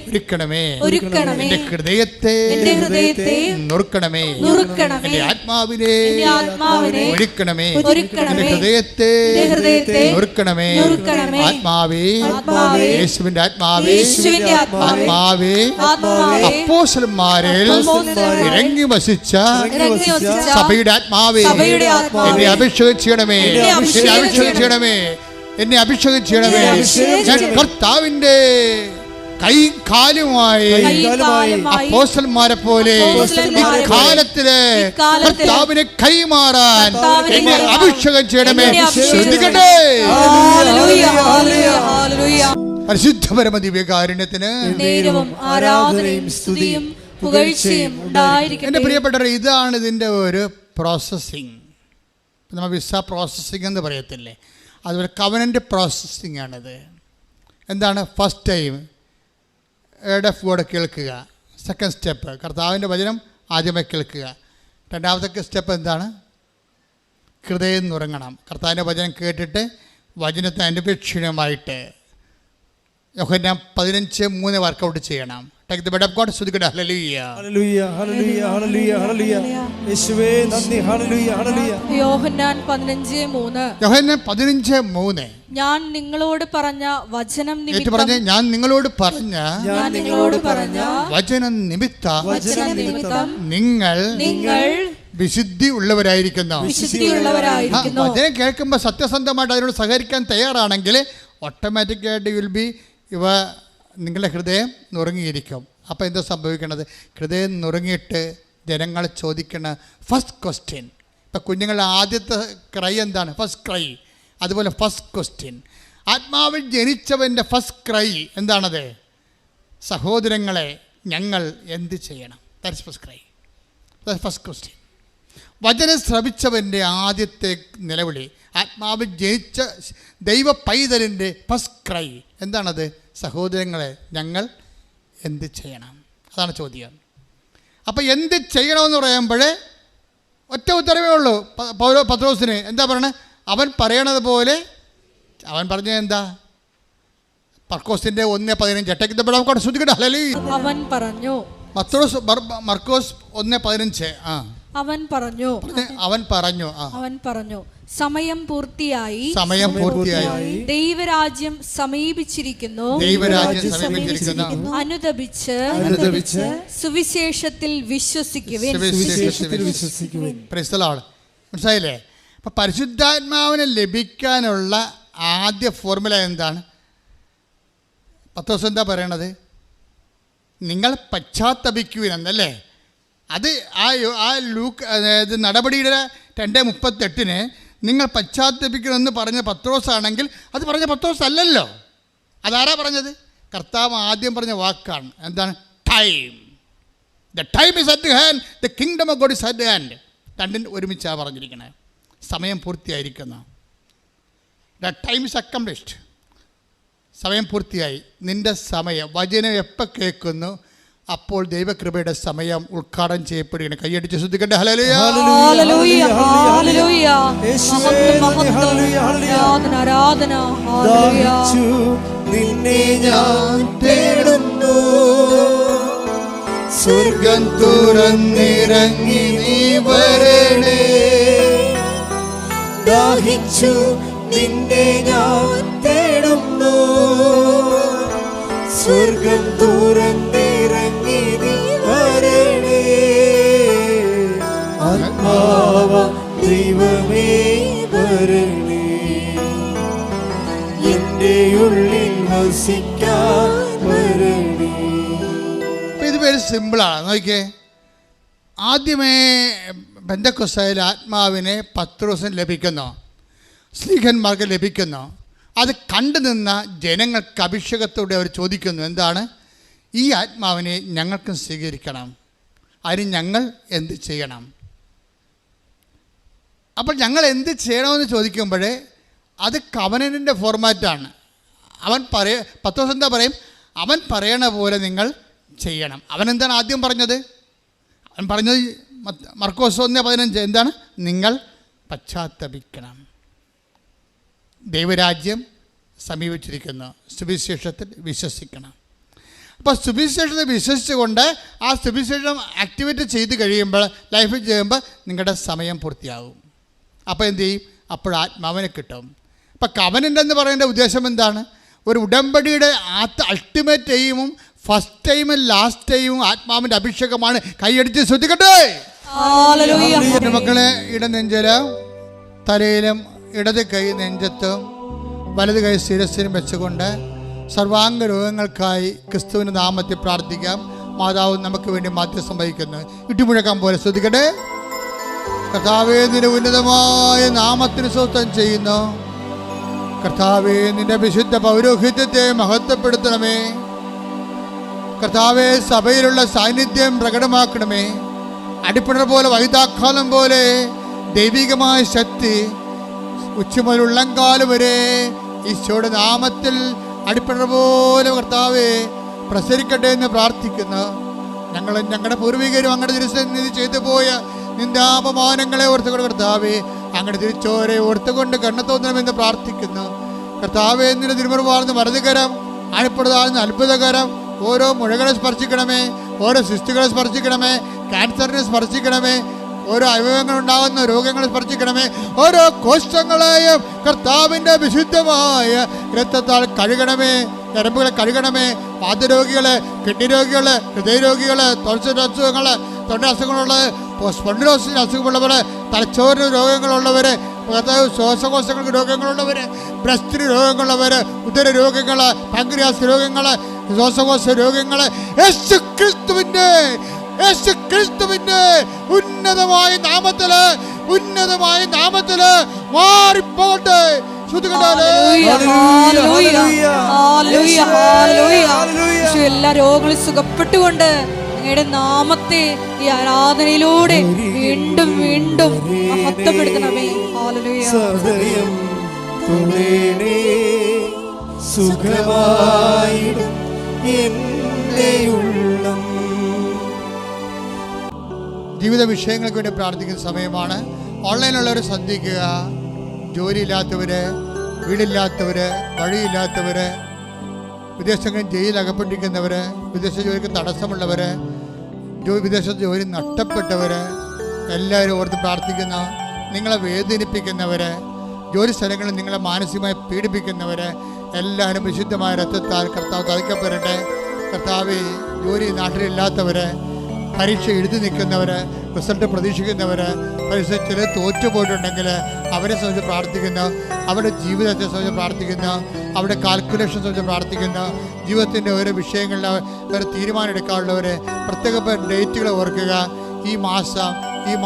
ഒരുക്കണമേ, എൻ്റെ ഹൃദയത്തെ നുറുക്കണമേ, എൻ്റെ ആത്മാവിനെ ഒരുക്കണമേ, എൻ്റെ ഹൃദയത്തെ നുറുക്കണമേ. ആത്മാവേ, യേശുവിൻ്റെ ആത്മാവേ, ആത്മാവേ, അപ്പോസ്തലന്മാരിൽ ഇറങ്ങി വസിച്ച സഭയുടെ ആത്മാവേ, എന്നെ അഭിഷേകം ചെയ്യണമേ, എന്നെ അഭിഷേകം ചെയ്യണമേ, എന്നെ അഭിഷേകം ചെയ്യണമേ. ഞാൻ കർത്താവിൻ്റെ കൈകാലുമായി അപ്പോസ്തലന്മാരെ പോലെ ഇക്കാലത്തില് കർത്താവിനെ കൈമാറാൻ എന്നെ അഭിഷേകം ചെയ്യണമേ. ശ്രദ്ധിക്കട്ടെ. പരിശുദ്ധ പരമ ദിവ്യകാരുണ്യത്തിന് ആരാധനയും സ്തുതിയും എൻ്റെ പ്രിയപ്പെട്ടവരെ, ഇതാണ് ഇതിൻ്റെ ഒരു പ്രോസസ്സിങ്. നമ്മൾ വിസ പ്രോസസ്സിങ് എന്ന് പറയത്തില്ലേ, അതുപോലെ കവനൻ്റ് പ്രോസസ്സിങ് ആണിത്. എന്താണ്? First time word of God കേൾക്കുക. സെക്കൻഡ് സ്റ്റെപ്പ് കർത്താവിൻ്റെ വചനം ആദ്യമേ കേൾക്കുക. രണ്ടാമത്തെ സ്റ്റെപ്പ് എന്താണ്? ഹൃദയം നുറങ്ങണം. കർത്താവിൻ്റെ വചനം കേട്ടിട്ട് വചനത്തെ അനുപേക്ഷണമായിട്ട് യോഹന്നാൻ 15:3 വർക്കൗട്ട് ചെയ്യണം. Take the word of God. Sudhikada. Hallelujah. Hallelujah. Hallelujah. Hallelujah. Hallelujah. യേശുവേ നന്ദി. Hallelujah. Hallelujah. യോഹന്നാൻ 15:3. യോഹന്നാൻ 15:3. ഞാൻ നിങ്ങളോട് പറഞ്ഞ വചനം നിമിത്തം നിമിത്തം വചനം നിമിത്തം നിങ്ങൾ വിശുദ്ധി ഉള്ളവരായിരിക്കുന്നു. വചനം കേൾക്കുമ്പോൾ സത്യസന്ധമായിട്ട് അതിനോട് സഹകരിക്കാൻ തയ്യാറാണെങ്കിൽ ഓട്ടോമാറ്റിക്കായിട്ട് വിൽ ബി നിങ്ങളുടെ ഹൃദയം നുറുങ്ങിയിരിക്കും. അപ്പോൾ എന്താ സംഭവിക്കണത്? ഹൃദയം നുറുങ്ങിയിട്ട് ജനങ്ങൾ ചോദിക്കുന്ന ഫസ്റ്റ് ക്വസ്റ്റ്യൻ, ഇപ്പം കുഞ്ഞുങ്ങളുടെ ആദ്യത്തെ ക്രൈ എന്താണ്? First cry. അതുപോലെ ഫസ്റ്റ് ക്വസ്റ്റ്യൻ, ആത്മാവിൽ ജനിച്ചവൻ്റെ ഫസ്റ്റ് ക്രൈ എന്താണത്? സഹോദരങ്ങളെ, ഞങ്ങൾ എന്ത് ചെയ്യണം? That's first cry, that's first question. വചനം ശ്രവിച്ചവൻ്റെ ആദ്യത്തെ നിലവിളി, ആത്മാവിൽ ജനിച്ച ദൈവ പൈതലിൻ്റെ ഫസ്റ്റ് ക്രൈ എന്താണത്? സഹോദരങ്ങളെ, ഞങ്ങൾ എന്ത് ചെയ്യണം? അതാണ് ചോദ്യം. അപ്പോൾ എന്ത് ചെയ്യണമെന്ന് പറയുമ്പോൾ ഒറ്റ ഉത്തരവേ ഉള്ളൂ പത്രോസിന്. എന്താ പറയണത്? അവൻ പറയണത് പോലെ അവൻ പറഞ്ഞത് എന്താ? മർക്കോസിന്റെ 1:15 അവൻ പറഞ്ഞു. മർക്കോസ് 1:15. അവൻ പറഞ്ഞു സമയം പൂർത്തിയായി, ദൈവരാജ്യം സമീപിച്ചിരിക്കുന്നു, അനുതപിച്ച് സുവിശേഷത്തിൽ വിശ്വസിക്കുവിൻ. മനസ്സിലായില്ലേ? അപ്പൊ പരിശുദ്ധാത്മാവിനെ ലഭിക്കാനുള്ള ആദ്യ ഫോർമുല എന്താണ്? പത്രോസ് എന്താ പറയണത്? നിങ്ങൾ പശ്ചാത്തപിക്കുവിനെന്നല്ലേ? അത് ആ ലൂക്ക്, അതായത് നടപടിയുടെ 2:38 നിങ്ങൾ പശ്ചാത്തപിക്കണമെന്ന് പറഞ്ഞ പത്രോസ് ആണെങ്കിൽ അത് പറഞ്ഞ പത്രോസ് അല്ലല്ലോ. അതാരാ പറഞ്ഞത്? കർത്താവ് ആദ്യം പറഞ്ഞ വാക്കാണ്. എന്താണ്? Time. The time is at hand, the kingdom of God is at hand. രണ്ടും ഒരുമിച്ചാണ് പറഞ്ഞിരിക്കുന്നത്. സമയം പൂർത്തിയായിരിക്കുന്ന, ദ ടൈം ഇസ് അക്കംപ്ലിഷ്ഡ്. സമയം പൂർത്തിയായി. നിൻ്റെ സമയം, വചനം എപ്പോൾ കേൾക്കുന്നു അപ്പോൾ ദൈവകൃപയുടെ സമയം ഉദ്ഘാടനം ചെയ്യപ്പെടുകയാണ്. കൈയടിച്ച് ശ്രദ്ധിക്കട്ടെ. ഹല്ലേലൂയ. ഹല്ലേലൂയ, ഹല്ലേലൂയ. ആരാധന, ആരാധന. ഹല്ലേലൂയ. നിന്നെ ഞാൻ തേടുന്നു, സ്വർഗം തുറന്നിറങ്ങി നീ വരണേ. ദാഹിച്ചു നിന്നെ ഞാൻ തേടുന്നു, സ്വർഗം തുറന്നിറങ്ങി നീ വരണേ. ആത്മാവ ദൈവമേ വരണേ, എന്റെ ഉള്ളിൽ വസിക്കാൻ വരണേ. ഇത് പേര് സിമ്പിളാണ്. നോക്കിയേ, ആദ്യമേ പെന്തക്കോസ്തായിൽ ആത്മാവിനെ പത്രോസിന് ലഭിക്കുന്നു, സ്ലീഹന്മാർക്ക് ലഭിക്കുന്നു. അത് കണ്ടു നിന്ന ജനങ്ങൾക്ക് അഭിഷേകത്തോടെ അവർ ചോദിക്കുന്നു, എന്താണ് ഈ ആത്മാവിനെ ഞങ്ങൾക്കും സ്വീകരിക്കണം, അതിന് ഞങ്ങൾ എന്ത് ചെയ്യണം? അപ്പോൾ ഞങ്ങൾ എന്ത് ചെയ്യണമെന്ന് ചോദിക്കുമ്പോൾ അത് കവനൻ്റെ ഫോർമാറ്റാണ്. പത്രോസ് എന്താ പറയും? അവൻ പറയണ പോലെ നിങ്ങൾ ചെയ്യണം. അവനെന്താണ് ആദ്യം പറഞ്ഞത്? അവൻ പറഞ്ഞത് മർക്കോസ് 1:15 എന്താണ്? നിങ്ങൾ പശ്ചാത്തപിക്കണം, ദൈവരാജ്യം സമീപിച്ചിരിക്കുന്നു, സുവിശേഷത്തിൽ വിശ്വസിക്കണം. അപ്പോൾ സുവിശേഷത്തിൽ വിശ്വസിച്ചുകൊണ്ട് ആ സുവിശേഷം ആക്ടിവേറ്റ് ചെയ്ത് കഴിയുമ്പോൾ, ലൈഫിൽ ചെയ്യുമ്പോൾ നിങ്ങളുടെ സമയം പൂർത്തിയാകും. അപ്പോൾ എന്ത് ചെയ്യും? അപ്പോൾ ആത്മാവിനെ കിട്ടും. അപ്പോൾ കവനൻ്റ് എന്ന് പറയുന്ന ഉദ്ദേശം എന്താണ്? ഒരു ഉടമ്പടിയുടെ അൾട്ടിമേറ്റ് ടൈമും ഫസ്റ്റ് ടൈമും ലാസ്റ്റ് ടൈമും ആത്മാവിൻ്റെ അഭിഷേകമാണ്. കൈയടിച്ച് ശ്രദ്ധിക്കട്ടെ. മക്കളെ, ഇടനെഞ്ചില് തലയിലും ഇടത് കൈ നെഞ്ചത്തും വലത് കൈ ശിരസിനും വെച്ചുകൊണ്ട് സർവാംഗ രോഗങ്ങൾക്കായി ക്രിസ്തുവിൻ്റെ നാമത്തിൽ പ്രാർത്ഥിക്കാം. മാതാവ് നമുക്ക് വേണ്ടി മാധ്യസ്ഥം വഹിക്കുന്നു. ഇട്ടുമുഴക്കാൻ പോലെ ശ്രദ്ധിക്കട്ടെ. കർത്താവേ, നിന്റെ ഉന്നതമായ നാമത്തിന് സ്വസ്ഥം ചെയ്യുന്നു. കർത്താവേ, നിന്റെ വിശുദ്ധ പൗരോഹിത്യത്തെ മഹത്വപ്പെടുത്തണമേ. കർത്താവേ, സഭയിലുള്ള സാന്നിധ്യം പ്രകടമാക്കണമേ. അടിപ്പിണർ പോലെ, വൈതാക്കാലം പോലെ ദൈവികമായ ശക്തി ഉച്ചമുതൽ ഉള്ളംകാലം വരെ ഈശോയുടെ നാമത്തിൽ അടിപ്പിണർ പോലെ കർത്താവേ പ്രസരിക്കട്ടെ എന്ന് പ്രാർത്ഥിക്കുന്നു. ഞങ്ങളും ഞങ്ങളുടെ പൂർവികരും അങ്ങയുടെ തിരുസന്നിധി ചെയ്തു പോയ നിന്ദാപമാനങ്ങളെ ഓർത്തുകൊണ്ട് കർത്താവേ അങ്ങയുടെ തിരിച്ചോരെ ഓർത്തുകൊണ്ട് കണ്ണെത്തോന്നണമെന്ന് പ്രാർത്ഥിക്കുന്നു. കർത്താവേ, നിന്റെ തിരുമുറുവാർന്ന് വലതുകരം, അണിപ്പെടുതാഴ്ന്ന അത്ഭുതകരം ഓരോ മുഴകളെ സ്പർശിക്കണമേ, ഓരോ സിസ്റ്റുകളെ സ്പർശിക്കണമേ, ക്യാൻസറിനെ സ്പർശിക്കണമേ, ഓരോ അവയവങ്ങളുണ്ടാകുന്ന രോഗങ്ങളെ സ്പർശിക്കണമേ. ഓരോ കോശങ്ങളെയും കർത്താവിൻ്റെ വിശുദ്ധമായ രക്തത്താൽ കഴുകണമേ. ഞരമ്പുകളെ കഴുകണമേ. വാതരോഗികളെ, കിഡ്നി രോഗികളെ, ഹൃദയരോഗികളെ, തൊണ്ട അസുഖങ്ങളുള്ളത്, സ്പോണ്ടിലോസിസ് അസുഖമുള്ളവർ, തലച്ചോറിന് രോഗങ്ങളുള്ളവർ, ശ്വാസകോശങ്ങൾക്ക് രോഗങ്ങളുള്ളവർ, ബ്രസ്റ്റിന് രോഗങ്ങളുള്ളവർ, ഉദര രോഗങ്ങൾ, പാൻക്രിയാസ് രോഗങ്ങൾ, ശ്വാസകോശ രോഗങ്ങൾ, യേശു ക്രിസ്തുവിന്റെ ഉന്നതമായ നാമത്തില് മാറിപ്പോട്ടെ. എല്ലാ രോഗങ്ങളും സുഖപ്പെട്ടുകൊണ്ട് അങ്ങയുടെ നാമത്തെ ഈ ആരാധനയിലൂടെ വീണ്ടും വീണ്ടും മഹത്വപ്പെടുത്തണമേ. ഹല്ലേലൂയ. സുഖമായിടും എൻ്റെ ഉള്ളം. ജീവിത വിഷയങ്ങൾക്ക് വേണ്ടി പ്രാർത്ഥിക്കുന്ന സമയമാണ്. ഓൺലൈനുള്ളവർ ശ്രദ്ധിക്കുക. ജോലിയില്ലാത്തവര്, വീടില്ലാത്തവര്, വഴിയില്ലാത്തവര്, വിദേശങ്ങളിൽ ജയിലിൽ അകപ്പെട്ടിരിക്കുന്നവർ, വിദേശ ജോലിക്ക് തടസ്സമുള്ളവർ, വിദേശ ജോലി നഷ്ടപ്പെട്ടവർ, എല്ലാവരും ഓർത്ത് പ്രാർത്ഥിക്കുന്ന, നിങ്ങളെ വേദനിപ്പിക്കുന്നവർ, ജോലി സ്ഥലങ്ങളിൽ നിങ്ങളെ മാനസികമായി പീഡിപ്പിക്കുന്നവർ എല്ലാവരും വിശുദ്ധമായ രക്തത്താൽ കർത്താവ് തളിക്കപ്പെടട്ടെ. കർത്താവ്, ജോലി നാട്ടിലില്ലാത്തവർ, പരീക്ഷ എഴുതി നിൽക്കുന്നവർ, റിസൾട്ട് പ്രതീക്ഷിക്കുന്നവർ, പരീക്ഷ ചില തോറ്റുപോയിട്ടുണ്ടെങ്കിൽ അവരെ സംബന്ധിച്ച് പ്രാർത്ഥിക്കുന്നു. അവരുടെ ജീവിതത്തെ സംബന്ധിച്ച് പ്രാർത്ഥിക്കുന്നു. അവരുടെ കാൽക്കുലേഷൻ സംബന്ധിച്ച് പ്രാർത്ഥിക്കുന്നു. ജീവിതത്തിൻ്റെ ഓരോ വിഷയങ്ങളിൽ ഒരു തീരുമാനം എടുക്കാനുള്ളവർ പ്രത്യേക ഡേറ്റുകൾ ഓർക്കുക. ഈ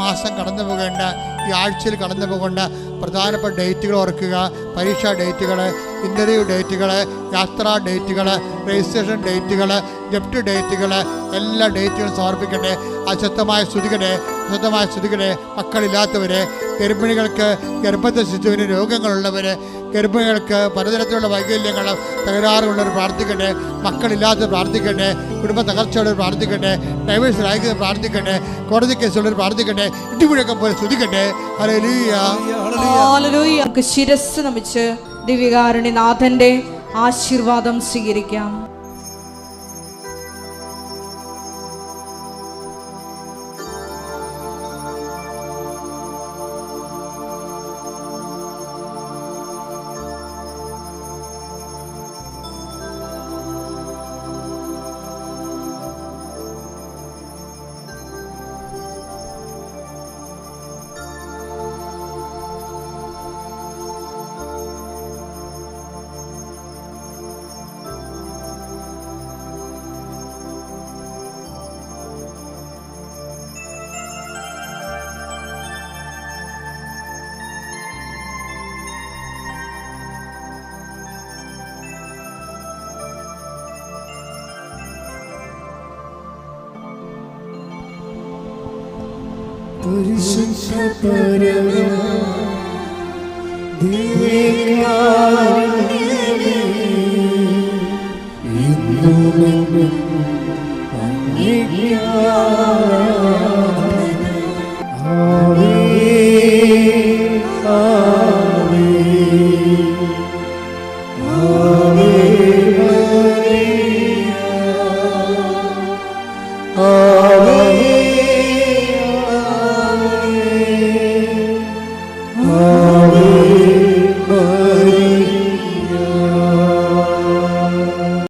മാസം കടന്നു പോകേണ്ട, ഈ ആഴ്ചയിൽ കടന്നു പോകേണ്ട പ്രധാനപ്പെട്ട ഡേറ്റുകൾ ഓർക്കുക. പരീക്ഷാ ഡേറ്റുകൾ, ഇൻ്റർവ്യൂ ഡേറ്റുകൾ, യാത്രാ ഡേറ്റുകൾ, രജിസ്ട്രേഷൻ ഡേറ്റുകൾ, ജപ്റ്റ് ഡേറ്റുകൾ, എല്ലാ ഡേറ്റുകളും സമർപ്പിക്കട്ടെ. അശക്തമായ സ്തുതിക്കട്ടെ. സ്വന്തമായി ശ്രദ്ധിക്കട്ടെ. മക്കളില്ലാത്തവരെ, ഗർഭിണികൾക്ക്, ഗർഭത്തെ ശിശുവിന് രോഗങ്ങളുള്ളവർ, ഗർഭിണികൾക്ക് പലതരത്തിലുള്ള വൈകല്യങ്ങൾ, തകരാറുള്ളവർ പ്രാർത്ഥിക്കട്ടെ. മക്കളില്ലാത്തവർ പ്രാർത്ഥിക്കട്ടെ. കുടുംബ തകർച്ചയുള്ളവർ പ്രാർത്ഥിക്കട്ടെ. ഡൈവേഴ്സ് അയക്കുന്നവർ പ്രാർത്ഥിക്കട്ടെ. കോടതി കേസുള്ളവർ പ്രാർത്ഥിക്കട്ടെ. ഇടിമുഴക്കം പോലെ സ്തുതിക്കട്ടെ. ഹല്ലേലൂയ. ഹല്ലേലൂയ. നമുക്ക് ശിരസ്സ് നമിച്ച് ദിവ്യകാരുണ്യനാഥന്റെ ആശീർവാദം സ്വീകരിക്കാം. പരിശുദ്ധ പരമ ദിവ്യകാരുണ്യമേ, ഇന്നുമെന്നും അങ്ങേക്ക് ആരാധന. ആവേ ആവേ ആവേ മരിയ, ആവേ ആവേ